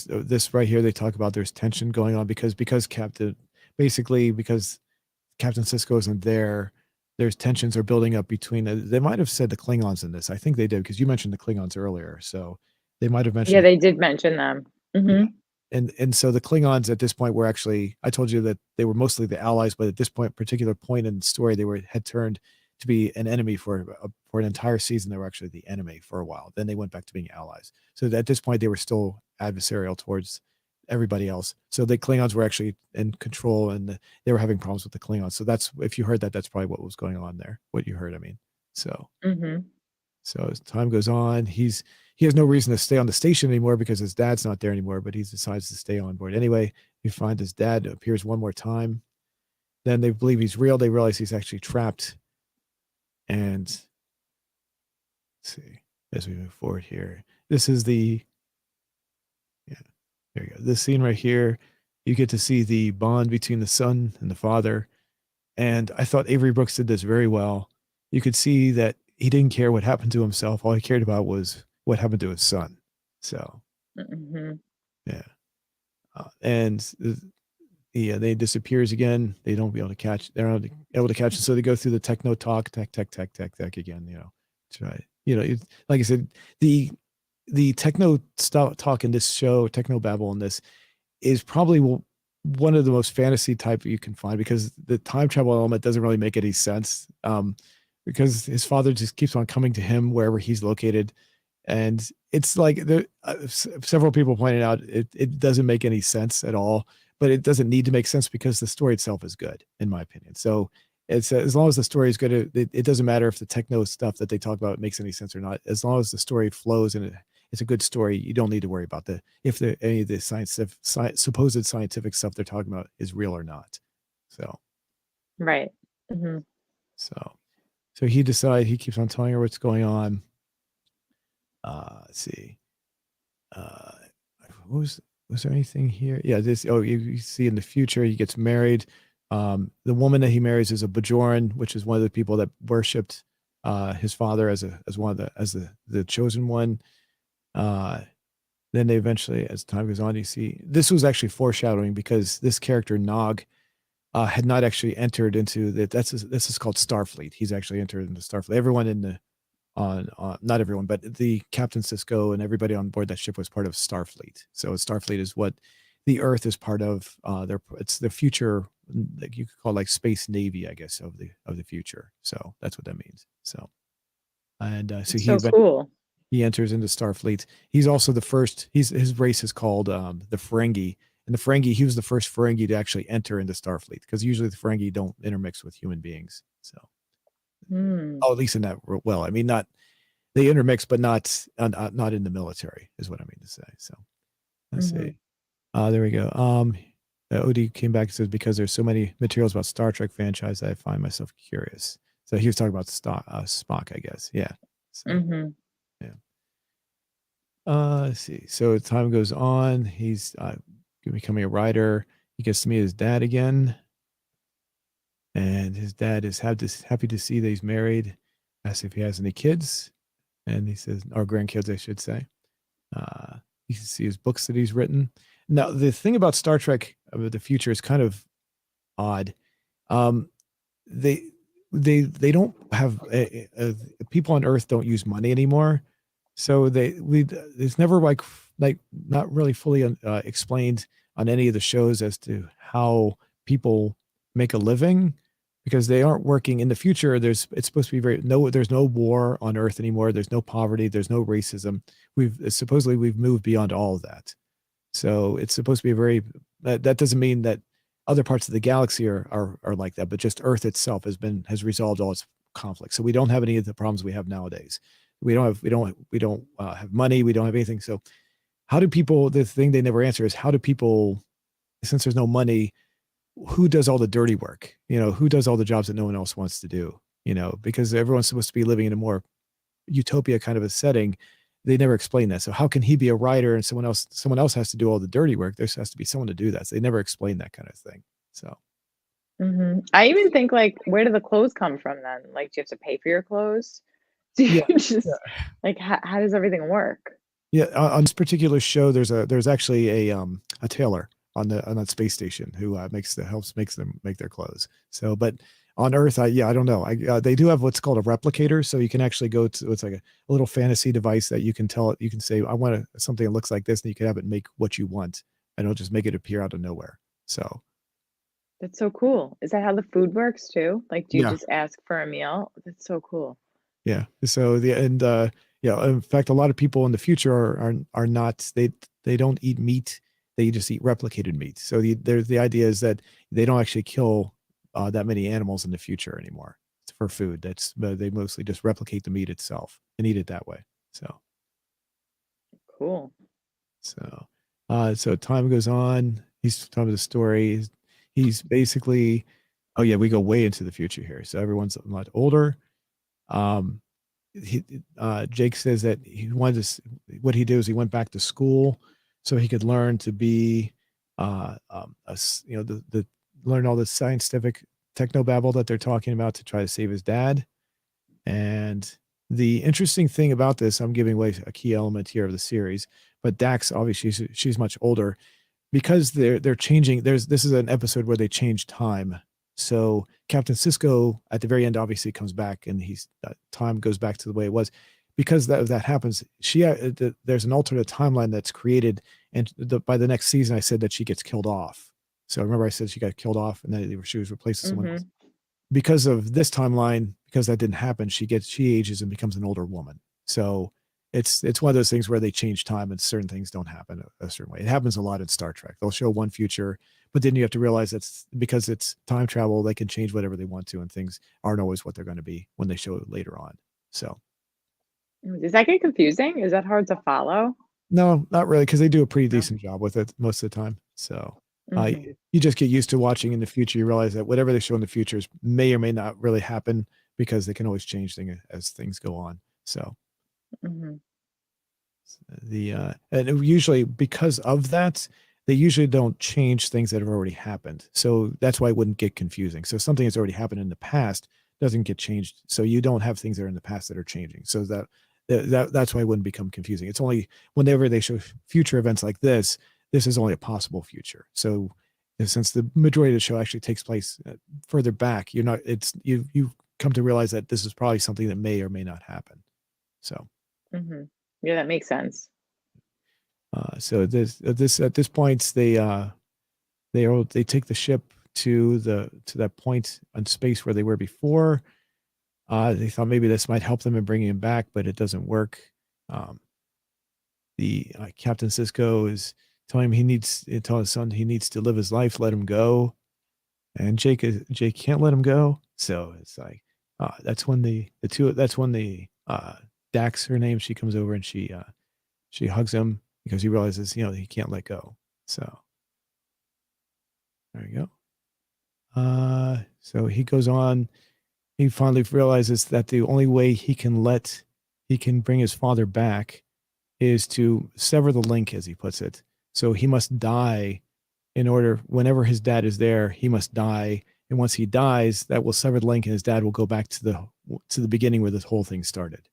this right here. They talk about there's tension going on because because Captain Cisco isn't there. There's tensions are building up between. They might have said the Klingons in this. I think they did because you mentioned the Klingons earlier. So they might have Yeah, mentioned they did mention them. yeah. Mhm. And so the Klingons at this point were actually, I told you that they were mostly the allies, but at this particular point in the story, had turned to be an enemy for an entire season. They were actually the enemy for a while. Then they went back to being allies. So at this point, they were still adversarial towards everybody else. So the Klingons were actually in control, and they were having problems with the Klingons. So if you heard that, that's probably what was going on there. What you heard, I mean. So Mhm. so as time goes on, he has no reason to stay on the station anymore because his dad's not there anymore, but he decides to stay on board anyway. You find his dad appears one more time. Then they believe he's real. They realize he's actually trapped. And let's see, as we move forward here, this is yeah, there you go. This scene right here, you get to see the bond between the son and the father. And I thought Avery Brooks did this very well. You could see that he didn't care what happened to himself. All he cared about was what happened to his son. So, Mhm. yeah. And they disappears again. They don't be able to catch. They're not able to catch it. So they go through the techno talk, tech again. Try. Like I said, the techno talk in this show, techno babble in this is probably one of the most fantasy type you can find because the time travel element doesn't really make any sense. Because his father just keeps on coming to him wherever he's located, and it's like several people pointed out it doesn't make any sense at all, but it doesn't need to make sense because the story itself is good, in my opinion. So it's as long as the story is good, it doesn't matter if the techno stuff that they talk about makes any sense or not. As long as the story flows and it's a good story, you don't need to worry about any of the supposed scientific stuff they're talking about is real or not. So Right. Mhm. so he keeps on telling her what's going on. Let's see. Uh, was there anything here? Yeah, you see in the future he gets married. The woman that he marries is a Bajoran, which is one of the people that worshipped his father as the chosen one. Uh, then they eventually, as time goes on, you see this was actually foreshadowing because this character Nog had not actually entered into this is called Starfleet. He's actually entered into Starfleet. Everyone in the on not everyone, but the Captain Cisco and everybody on board that ship was part of Starfleet. So Starfleet is what the Earth is part of. It's the future, like you could call like space navy, I guess, of the future. So that's what that means. So and so So cool. he enters into Starfleet. He's also the first. His race is called the Ferengi, and the Ferengi. He was the first Ferengi to actually enter into Starfleet because usually the Ferengi don't intermix with human beings. So, Mm. oh, at least in that. Well, I mean, not they intermix, but not in the military, is what I mean to say. So let's see. Mhm. There we go. Odie came back and says because there's so many materials about Star Trek franchise, I find myself curious. Is So he was talking about Spock, I guess. Yeah. So Mm-hmm. yeah. Let's see. So time goes on. He's becoming a writer. He gets to meet his dad again, and his dad is happy to see that he's married. Asks if he has any kids, and he says, or grandkids, I should say. Uh, you can see his books that he's written. Now, the thing about Star Trek of the future is kind of odd. Um, they they don't have people on Earth don't use money anymore, so it's never like not really fully explained on any of the shows as to how people make a living because they aren't working in the future. It's supposed to be there's no war on Earth anymore. There's no poverty. There's no racism. We've moved beyond all of that. So it's supposed to be a that doesn't mean that other parts of the galaxy are like that, but just Earth itself has resolved all its conflicts. So we don't have any of the problems we have nowadays. We don't have money. We don't have anything. So how do people? The thing they never answer is how do people, since there's no money, who does all the dirty work? Who does all the jobs that no one else wants to do? Because everyone's supposed to be living in a more utopia kind of a setting. They never explain that. So how can he be a writer and someone else has to do all the dirty work? There has to be someone to do that. So they never explain that kind of thing. So Mm-hmm. I even think like, where do the clothes come from then? Like, do you have to pay for your clothes? Do yeah, you just like how does everything work? yeah. On this particular show, there's actually a tailor on that space station who helps makes them make their clothes. So, but on Earth, I don't know. They do have what's called a replicator, so you can actually go to it's like a little fantasy device that you can you can say I want something that looks like this, and you can have it make what you want, and it'll just make it appear out of nowhere. So That's so cool. Is that how the food works too? Like, do you yeah, just ask for a meal? That's so cool. yeah. So yeah. In fact, a lot of people in the future are not they don't eat meat. They just eat replicated meat. So the idea is that they don't actually kill that many animals in the future anymore for food. They mostly just replicate the meat itself and eat it that way. So Cool. so so time goes on. He's telling the story. He's basically, oh yeah, we go way into the future here. So everyone's a lot older. Um, Jake says that what he did is he went back to school so he could learn to be, learn all the scientific technobabble that they're talking about to try to save his dad. And the interesting thing about this, I'm giving away a key element here of the series, but Dax, obviously, she's much older because they're changing. This is an episode where they change time. So Captain Cisco at the very end obviously comes back and time goes back to the way it was. Because that happens, there's an alternate timeline that's created, and by the next season I said that she gets killed off. So remember I said she got killed off and then she was replaced with someone else. Mm-hmm. Because of this timeline, because that didn't happen, she ages and becomes an older woman. So it's one of those things where they change time and certain things don't happen a certain way. It happens a lot in Star Trek. They'll show one future, but then you have to realize that's because it's time travel, they can change whatever they want to, and things aren't always what they're going to be when they show it later on. So Does that get confusing? Is that hard to follow? no, not really, because they do a pretty No. decent job with it most of the time. So Mm-hmm. you just get used to watching in the future. You realize that whatever they show in the futures may or may not really happen because they can always change things as things go on. So Mm-hmm. and usually because of that, they usually don't change things that have already happened. So that's why it wouldn't get confusing. So something that's already happened in the past doesn't get changed. So you don't have things that are in the past that are changing. So that's why it wouldn't become confusing. It's only whenever they show future events like this is only a possible future. So since the majority of the show actually takes place further back, you come to realize that this is probably something that may or may not happen. So Mm-hmm. Yeah, that makes sense. so at this point they take the ship to that point in space where they were before. They thought maybe this might help them in bringing him back, but it doesn't work. The Captain Cisco is telling him tell his son he needs to live his life, let him go, and Jake can't let him go. So it's like that's when Dax, her name, she comes over and she hugs him because he realizes he can't let go. So there you go. So he goes on. he finally realizes that the only way he can bring his father back is to sever the link, as he puts it. So he must die in order, whenever his dad is there, he must die. And once he dies, that will sever the link and his dad will go back to the beginning where this whole thing started.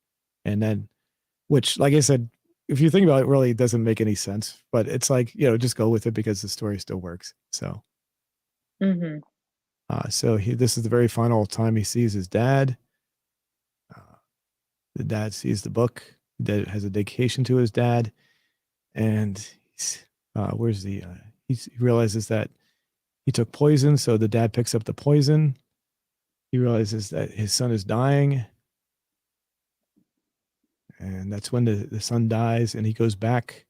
And then, which, like I said, if you think about it, really doesn't make any sense, but it's like, just go with it because the story still works. So, Mm-hmm. This is the very final time he sees his dad. The dad sees the book. That has a dedication to his dad, and he realizes that he took poison, so the dad picks up the poison. He realizes that his son is dying, and that's when the son dies, and he goes back.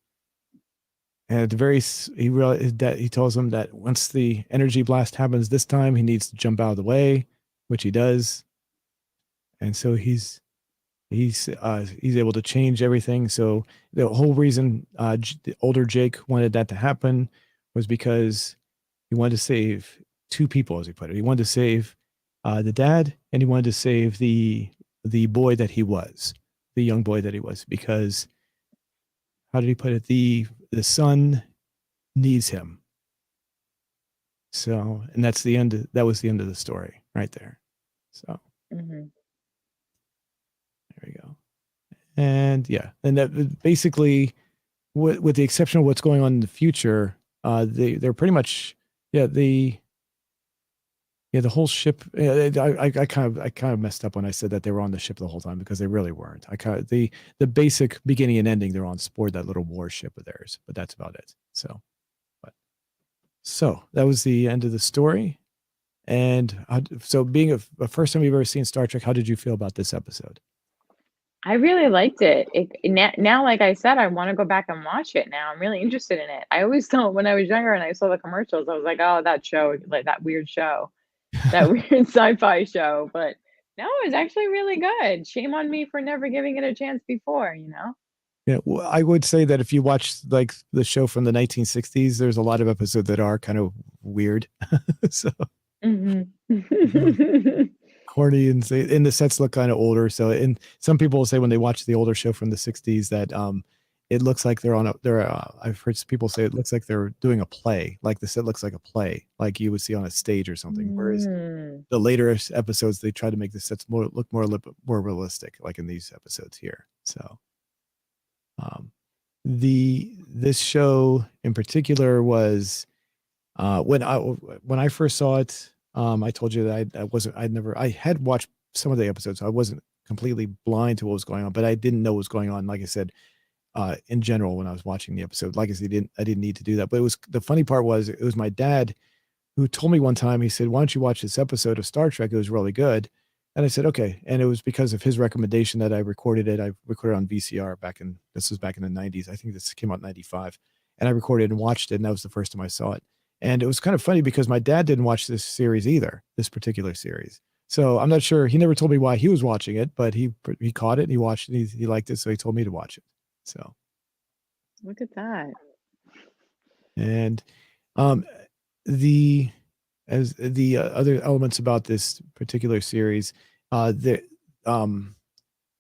And at the very, he tells him that once the energy blast happens this time, he needs to jump out of the way, which he does. And so he's able to change everything. So the whole reason the older Jake wanted that to happen was because he wanted to save two people, as he put it. He wanted to save the dad, and he wanted to save the boy that he was, the young boy that he was, because how did he put it? The son needs him. So, and that's the end. That was the end of the story right there. So, Mm-hmm. there we go. And yeah, and that basically, with the exception of what's going on in the future, they're pretty much, the whole ship. I kind of messed up when I said that they were on the ship the whole time, because they really weren't. The basic beginning and ending, they're on board that little warship of theirs, but that's about it. So that was the end of the story. And so, being a first time you've ever seen Star Trek, how did you feel about this episode? I really liked it. Now, like I said, I want to go back and watch it now. I'm really interested in it. I always thought when I was younger and I saw the commercials, I was like, oh, that show, like that weird show, that weird sci-fi show. But no, it was actually really good. Shame on me for never giving it a chance before, Yeah, well, I would say that if you watch like the show from the 1960s, there's a lot of episodes that are kind of weird. So Mm-hmm. corny, and the sets look kind of older. So, and some people will say when they watch the older show from the 60s that it looks like I've heard people say it looks like they're doing a play, like the set looks like a play, like you would see on a stage or something. Whereas the later episodes, they try to make the sets look more realistic, like in these episodes here. So, this show in particular was when I first saw it. I told you that I had watched some of the episodes, so I wasn't completely blind to what was going on, but I didn't know what was going on. Like I said, in general, when I was watching the episode, like I said, I didn't need to do that. But the funny part was, it was my dad who told me one time. He said, "Why don't you watch this episode of Star Trek? It was really good." And I said, "Okay." And it was because of his recommendation that I recorded it. I recorded it on VCR this was back in the 90s. I think this came out in 95. And I recorded and watched it, and that was the first time I saw it. And it was kind of funny because my dad didn't watch this series either, this particular series. So I'm not sure. He never told me why he was watching it, but he caught it and he watched it. He liked it, so he told me to watch it. So Look at that. and um, the other elements about this particular series, the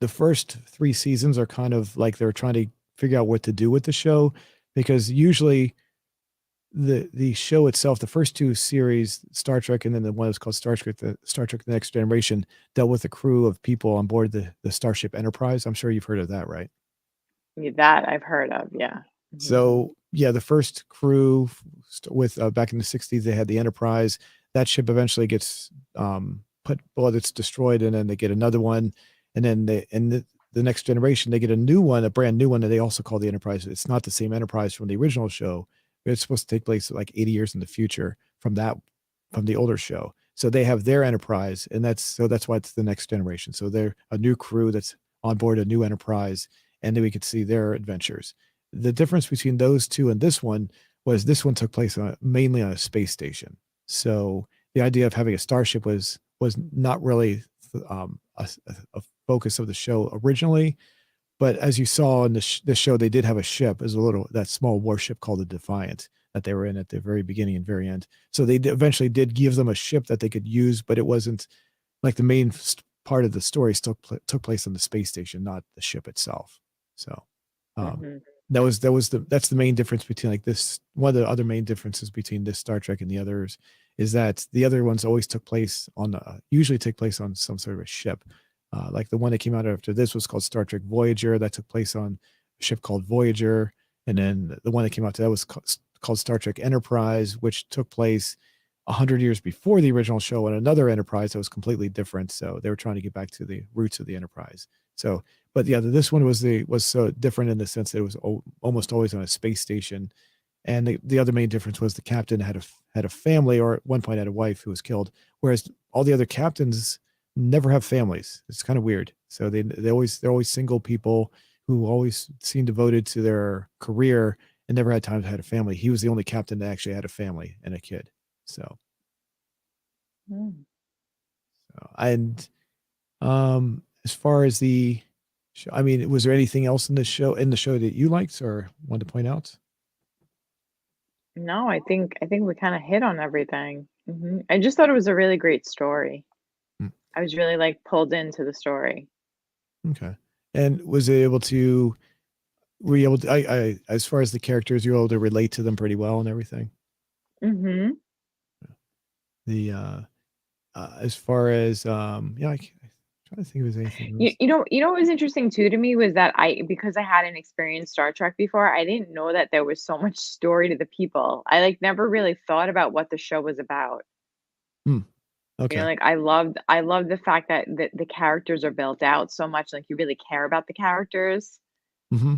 first 3 seasons are kind of like they're trying to figure out what to do with the show, because usually the show itself, the first 2 series, Star Trek, and then the one that's called Star Trek: The Next Generation, dealt with a crew of people on board the Starship Enterprise. I'm sure you've heard of that, right? Yeah, that I've heard of, yeah. So yeah, the first crew with back in the 60s, they had the Enterprise. That ship eventually gets it's destroyed, and then they get another one, and then the Next Generation, they get a brand new one that they also call the Enterprise. It's not the same Enterprise from the original show. It's supposed to take place like 80 years in the future from the older show. So they have their Enterprise, and that's why it's the Next Generation. So they're a new crew that's on board a new Enterprise, and then we could see their adventures. The difference between those two and this one was this one took place mainly on a space station. So the idea of having a starship was not really a focus of the show originally. But as you saw in the show, they did have a ship, as that small warship called the Defiant that they were in at the very beginning and very end. So they eventually did give them a ship that they could use, but it wasn't like the main part of the story still took place on the space station, not the ship itself. So Hmm. that's the main difference between like this. One of the other main differences between this Star Trek and the others is that the other ones always took place on usually take place on some sort of a ship. Like the one that came out after this was called Star Trek Voyager, that took place on a ship called Voyager, and then the one that came out to that was called Star Trek Enterprise, which took place 100 years before the original show on another Enterprise that was completely different. So they were trying to get back to the roots of the Enterprise. So, but yeah, this one was so different in the sense that it was almost always on a space station, and the other main difference was the captain had a family, or at one point had a wife who was killed, whereas all the other captains never have families. It's kind of weird. So they're always single people who always seem devoted to their career and never had time to have a family. He was the only captain that actually had a family and a kid. So, Mm. and as far as the show, I mean, was there anything else in the show that you liked or wanted to point out? No, I think we kind of hit on everything. I just thought it was a really great story. Mm, I was really like pulled into the story. okay. And was it able to were you able to as far as the characters, you were able to relate to them pretty well and everything? Hmm. The as far as yeah, I'm trying to think if there's anything You, else. you know, you know what was interesting too to me was that because I hadn't experienced Star Trek before, I didn't know that there was so much story to the people. I like never really thought about what the show was about. Hmm, You know, okay. like I loved the fact that the characters are built out so much, like you really care about the characters. Hmm.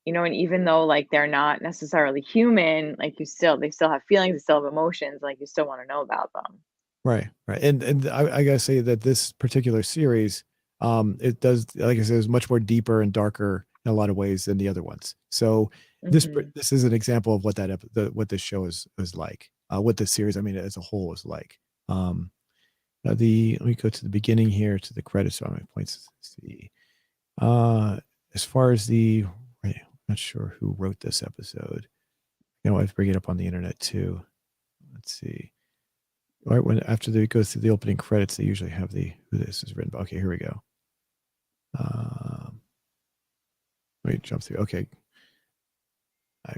You know, and even though like they're not necessarily human, like they still have feelings, they still have emotions, like you still want to know about them. Right, right. And I gotta say that this particular series, it does, like I said, is much more deeper and darker in a lot of ways than the other ones. So Hmm. this is an example of what what this show is like. What this series, I mean, as a whole, is like. Um, let me go to the beginning here to the credits on my points. Let's see. Uh, as far as right, I'm not sure who wrote this episode. You know, I bring it up on the internet too. Let's see. Right when after they go through the opening credits, they usually have who this is written by. Okay, here we go. Um, let me jump through. Okay, I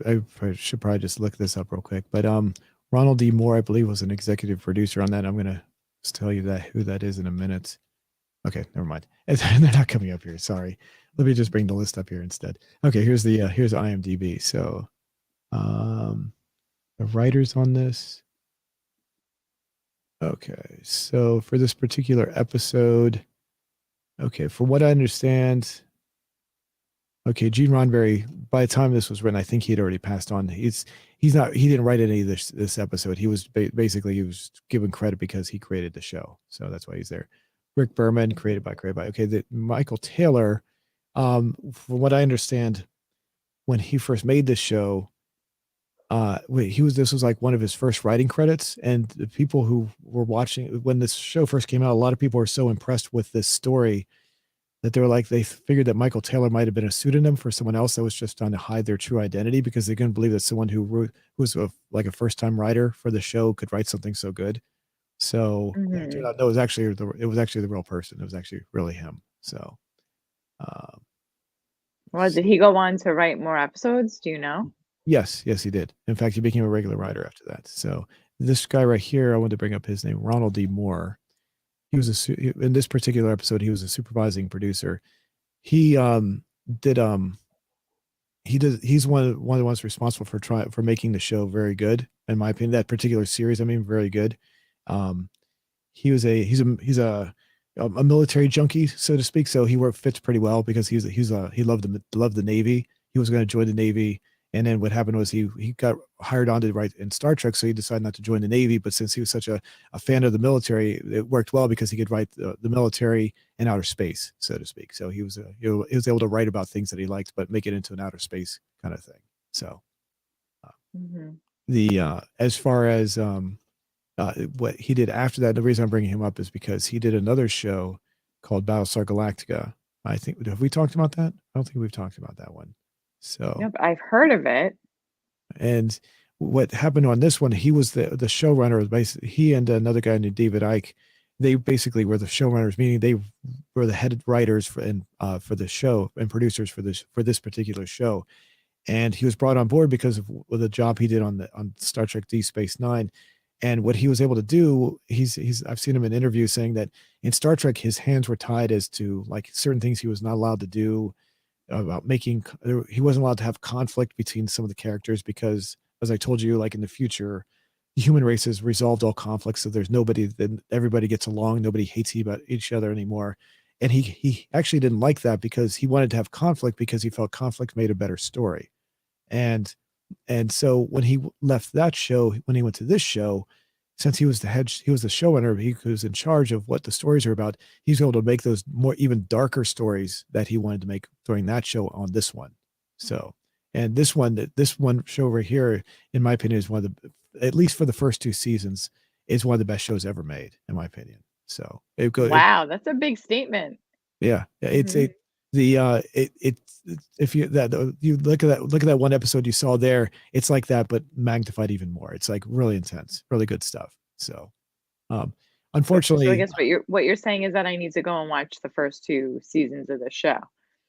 I should probably just look this up real quick. But Ronald D Moore, I believe, was an executive producer on that. I'm gonna just tell you that who that is in a minute. Okay, never mind. They're not coming up here. Sorry. Let me just bring the list up here instead. Okay, here's IMDb. So um, the writers on this. Okay, so for this particular episode, okay, from what I understand, okay, Gene Roddenberry, by the time this was written, I think he'd already passed on. He didn't write any of this episode. He was basically he was given credit because he created the show, so that's why he's there. Rick Berman, created by. Okay, Michael Taylor, from what I understand, when he first made this show, this was like one of his first writing credits, and the people who were watching when this show first came out, a lot of people were so impressed with this story that they figured that Michael Taylor might have been a pseudonym for someone else that was just trying to hide their true identity because they couldn't believe that someone who was like a first time writer for the show could write something so good. So yeah, it turned Hmm. out no, it was actually the real person. It was actually really him. So uh, Well, did he go on to write more episodes? Do you know? yes, yes, he did. In fact, he became a regular writer after that. So this guy right here, I wanted to bring up his name, Ronald D Moore. He was in this particular episode, he was a supervising producer. He did he's one of the ones responsible for making the show very good, in my opinion. That particular series, I mean, very good. um he's a military junkie, so to speak, so fits pretty well because he loved the Navy. He was going to join the Navy, and then what happened was he got hired on to write in Star Trek, so he decided not to join the Navy. But since he was such a fan of the military, it worked well because he could write the military and outer space, so to speak. So he was able to write about things that he liked but make it into an outer space kind of thing. So uh, Hmm. the as far as what he did after that, the reason I'm bringing him up is because he did another show called Battlestar Galactica. I think, have we talked about that? I don't think we've talked about that one. So, Yep, I've heard of it. and what happened on this one, he was the showrunner. Was basically he and another guy named David Icke. they basically were the showrunners, meaning they were the head writers for the show and producers for this particular show. And he was brought on board because of the job he did on Star Trek DS9. And what he was able to do, I've seen him in interviews saying that in Star Trek, his hands were tied as to like certain things he was not allowed to do, about he wasn't allowed to have conflict between some of the characters because, as I told you, like in the future, the human race has resolved all conflicts. So there's nobody, then everybody gets along. Nobody hates each other anymore. And he actually didn't like that because he wanted to have conflict because he felt conflict made a better story. And so when he left that show, when he went to this show, since he was the showrunner, he was in charge of what the stories are about. He's able to make those more even darker stories that he wanted to make during that show on this one. So, and this one show right here, in my opinion, is one of the, at least for the first 2 seasons, is one of the best shows ever made, in my opinion. So wow, that's a big statement. Yeah, it's if you look at that one episode you saw there, it's like that but magnified even more. It's like really intense, really good stuff. So unfortunately, so I guess what you're saying is that I need to go and watch the first 2 seasons of the show.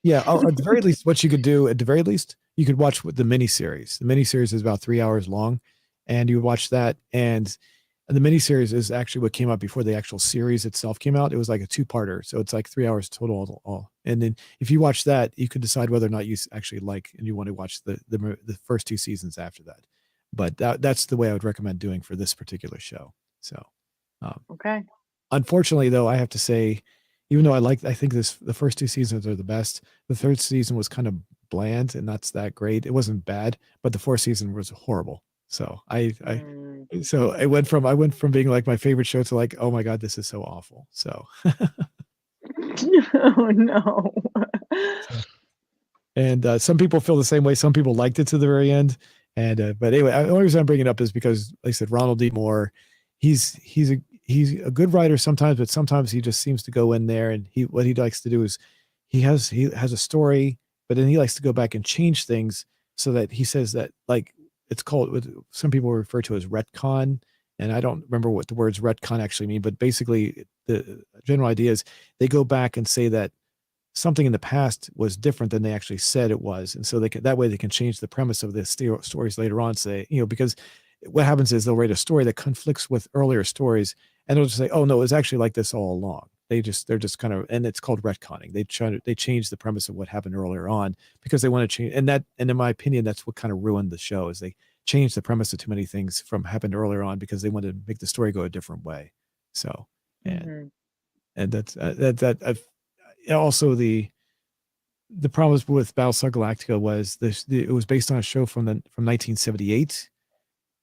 Yeah, or at the very least, what you could do, at the very least, you could watch the miniseries. The miniseries is about 3 hours long, and you watch that. And the miniseries is actually what came out before the actual series itself came out. It was like a 2-parter, so it's like 3 hours total. All. And then if you watch that, you could decide whether or not you actually like and you want to watch the first 2 seasons after that. But that's the way I would recommend doing for this particular show. So, okay. Unfortunately, though, I have to say, even though I think the first 2 seasons are the best, the 3rd season was kind of bland and not that great. It wasn't bad, but the 4th season was horrible. So so I went from being like my favorite show to like, oh my God, this is so awful. So oh no. And some people feel the same way. Some people liked it to the very end. And but anyway, the only reason I'm bringing it up is because, like I said, Ronald D Moore, he's a good writer sometimes, but sometimes he just seems to go in there and what he likes to do is he has a story, but then he likes to go back and change things so that he says that, like, it's called what some people refer to as retcon. And I don't remember what the words retcon actually mean, but basically the general idea is they go back and say that something in the past was different than they actually said it was. And so that way they can change the premise of the stories later on, say, because what happens is they'll write a story that conflicts with earlier stories and they'll just say, oh no, it was actually like this all along. They're just kind of, and it's called retconning. They change the premise of what happened earlier on because they want to change. And in my opinion, that's what kind of ruined the show is they changed the premise of too many things from happened earlier on because they wanted to make the story go a different way. So, and that's also the problems with Battlestar Galactica was it was based on a show from 1978.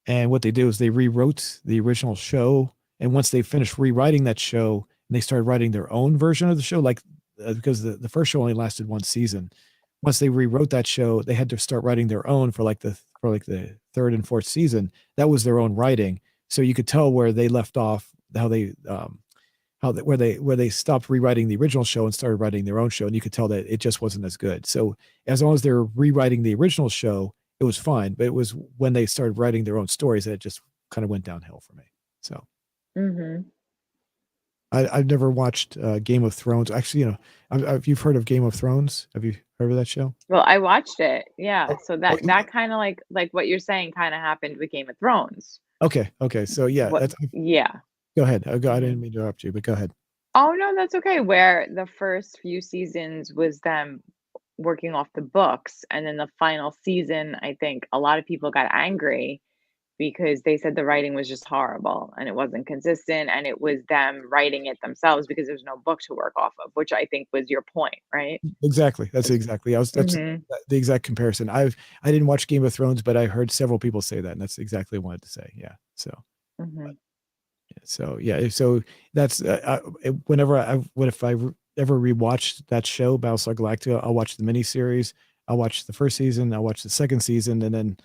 And what they did was they rewrote the original show. And once they finished rewriting that show, and they started writing their own version of the show, like because the first show only lasted 1 season. Once they rewrote that show, they had to start writing their own for the 3rd and 4th season. That was their own writing, so you could tell where they left off, where they stopped rewriting the original show and started writing their own show, and you could tell that it just wasn't as good. So as long as they're rewriting the original show, it was fine. But it was when they started writing their own stories that it just kind of went downhill for me. So. I've never watched Game of Thrones. Actually, you've heard of Game of Thrones? Have you heard of that show? Well, I watched it. Yeah. So that kind of like what you're saying kind of happened with Game of Thrones. Okay. So yeah. Go ahead. I didn't mean to interrupt you, but go ahead. Oh no, that's okay. Where the first few seasons was them working off the books, and then the final season, I think a lot of people got angry because they said the writing was just horrible and it wasn't consistent and it was them writing it themselves because there's no book to work off of, which I think was your point, right? Exactly. That's the exact comparison. I didn't watch Game of Thrones, but I heard several people say that, and that's exactly what I wanted to say. Yeah. So, so that's if I ever rewatch that show, Battlestar Galactica, I'll watch the miniseries, I'll watch the first season, I'll watch the second season, and then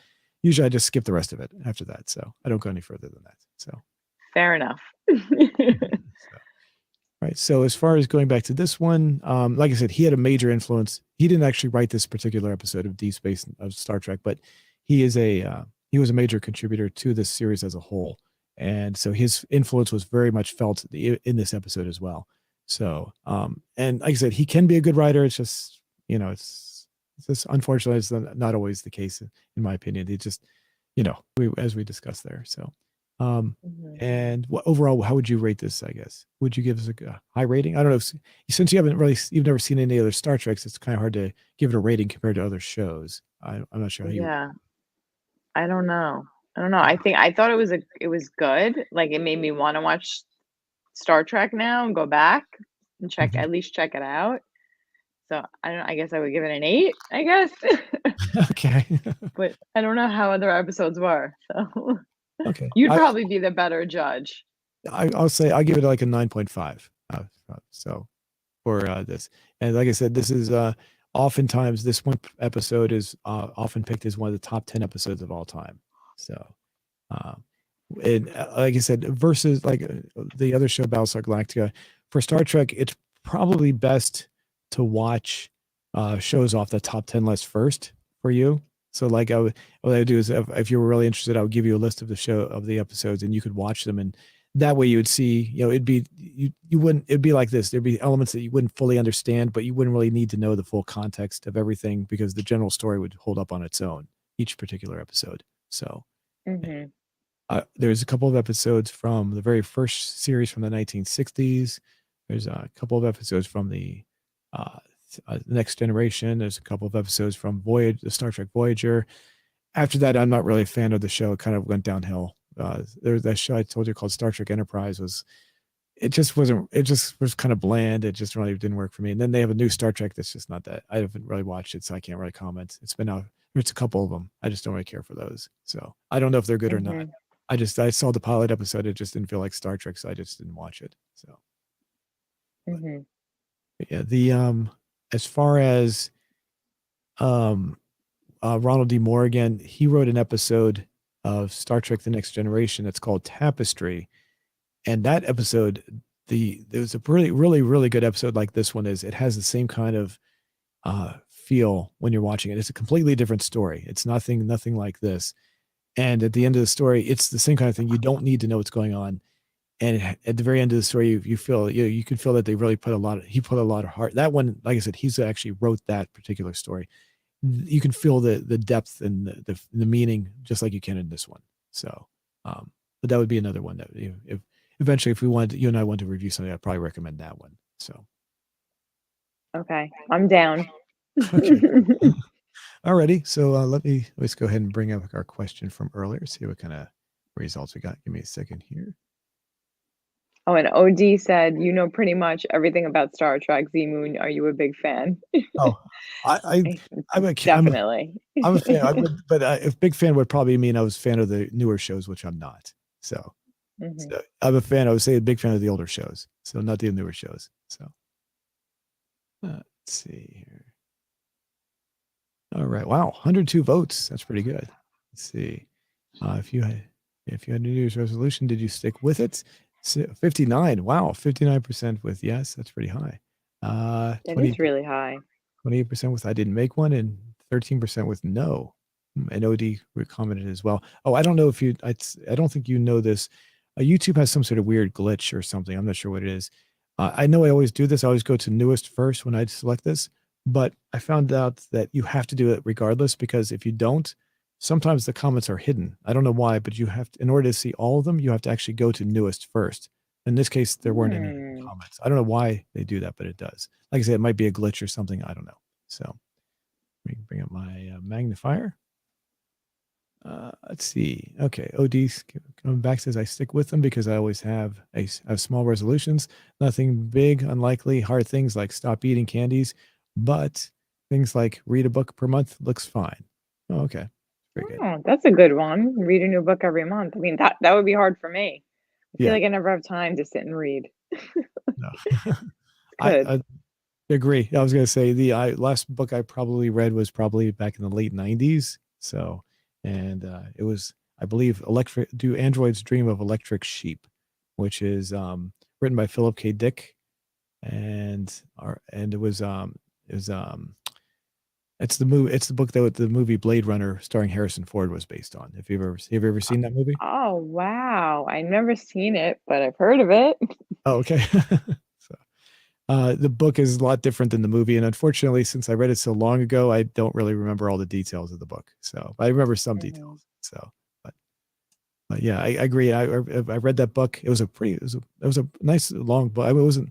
usually I just skip the rest of it after that. So I don't go any further than that. So fair enough. Right. So as far as going back to this one, like I said, he had a major influence. He didn't actually write this particular episode of Deep Space of Star Trek, but he was a major contributor to this series as a whole. and so his influence was very much felt in this episode as well. So, and like I said, he can be a good writer. It's just, it's just unfortunately it's not always the case in my opinion. It just, as we discussed there. So, and overall, how would you rate this? I guess would you give us a high rating? I don't know since you've never seen any other Star Treks. It's kind of hard to give it a rating compared to other shows. I'm not sure how you. Yeah, I don't know. I thought it was good. Like it made me want to watch Star Trek now and go back and Mhm. at least check it out. So I don't. I guess I would give it an 8. I guess, Okay. but I don't know how other episodes were. So Okay. you'd probably be the better judge. I'll say I'll give it like a 9.5. So for this, and like I said, this is oftentimes this one episode is often picked as one of the top 10 episodes of all time. So, uh, and like I said, versus like the other show, Battlestar Galactica, for Star Trek, it's probably best to watch shows off the top 10 list first for you. So like what I would do is if you were really interested, I would give you a list of the episodes and you could watch them, and that way you would see, it'd be you wouldn't, it'd be like this. There'd be elements that you wouldn't fully understand, but you wouldn't really need to know the full context of everything because the general story would hold up on its own, each particular episode. So Hmm. there's a couple of episodes from the very first series from the 1960s. There's a couple of episodes from the uh, Next Generation. There's a couple of episodes from the Star Trek Voyager. After that, I'm not really a fan of the show. It kind of went downhill. There's that show I told you called Star Trek Enterprise. It just was kind of bland. It just really didn't work for me. And then they have a new Star Trek that's just not that. I haven't really watched it, so I can't really comment. It's been out. There's a couple of them. I just don't really care for those. So I don't know if they're good or not. Hmm. I saw the pilot episode. It just didn't feel like Star Trek, so I just didn't watch it. So, but Hmm. yeah, the as far as um Ronald D Moore again, he wrote an episode of Star Trek: The Next Generation that's called Tapestry, and that episode, there was a really good episode like this one is. It has the same kind of feel when you're watching it. It's a completely different story. It's nothing like this. And at the end of the story, it's the same kind of thing. You don't need to know what's going on. And at the very end of the story, you feel, you can feel that they really he put a lot of heart. That one, like I said, he's actually wrote that particular story. You can feel the depth and the meaning just like you can in this one. So, but that would be another one that if eventually, if you and I want to review something, I'd probably recommend that one. So, Okay, I'm down. okay. Alrighty. So let's go ahead and bring up our question from earlier. See what kind of results we got. Give me a second here. Oh, and OD said, "You know pretty much everything about Star Trek. Z Moon, are you a big fan?" Oh, I I- I'm Definitely. a fan. I would, but if big fan would probably mean I was a fan of the newer shows, which I'm not. So, Hmm. so I'm a fan. I would say a big fan of the older shows, so not the newer shows. So let's see here. All right. Wow, 102 votes. That's pretty good. Let's see. If you had a New Year's resolution, did you stick with it? 59. Wow, 59% with yes. That's pretty high. That 20 is really high. 28% with I didn't make one, and 13% with no. And OD commented as well. Oh, I don't know if I don't think you know this. YouTube has some sort of weird glitch or something. I'm not sure what it is. I know I always do this. I always go to newest first when I select this, but I found out that you have to do it regardless because if you don't, sometimes the comments are hidden. I don't know why, but you have to, in order to see all of them, you have to actually go to newest first. In this case, there weren't any hidden Hmm. comments. I don't know why they do that, but it does. Like I said, it might be a glitch or something. I don't know. So let me bring up my magnifier. Let's see. Okay, OD's coming back says I stick with them because I always have small resolutions. Nothing big, unlikely, hard things like stop eating candies, but things like read a book per month looks fine. Oh, okay, very good. Oh, that's a good one. Read a new book every month. I mean, that would be hard for me. I feel Yeah, like I never have time to sit and read. no, Good. I agree. I was going to say the last book I probably read was probably back in the late '90s. So, and it was, I believe, Do Androids Dream of Electric Sheep, which is written by Philip K. Dick, and it was It's the movie. It's the book that the movie Blade Runner starring Harrison Ford was based on. Have you ever seen that movie? Oh, wow. I've never seen it, but I've heard of it. Oh, okay. So, the book is a lot different than the movie, and unfortunately, since I read it so long ago, I don't really remember all the details of the book. So I remember some Mhm. details. So, but yeah, I agree. I read that book. It was a nice long book. I mean, it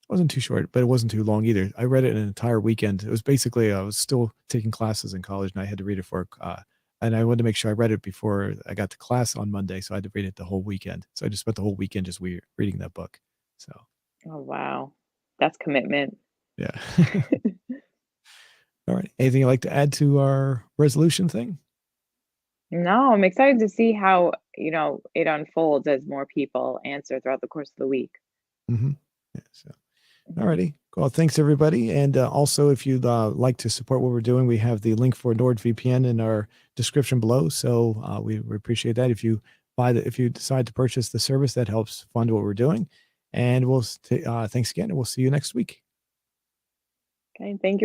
wasn't too short, but it wasn't too long either. I read it in an entire weekend. It was basically I was still taking classes in college, and I had to read it and I wanted to make sure I read it before I got to class on Monday, so I had to read it the whole weekend. So I just spent the whole weekend just reading that book. So Oh, wow. That's commitment. yeah. All right. Anything you'd like to add to our resolution thing? No, I'm excited to see how, it unfolds as more people answer throughout the course of the week. Mm-hmm. Yeah. So. Mhm. Alrighty. Well, thanks everybody. And also, if you'd like to support what we're doing, we have the link for NordVPN in our description below. So we appreciate that. If you decide to purchase the service, that helps fund what we're doing. And thanks again, and we'll see you next week. Okay, thank you.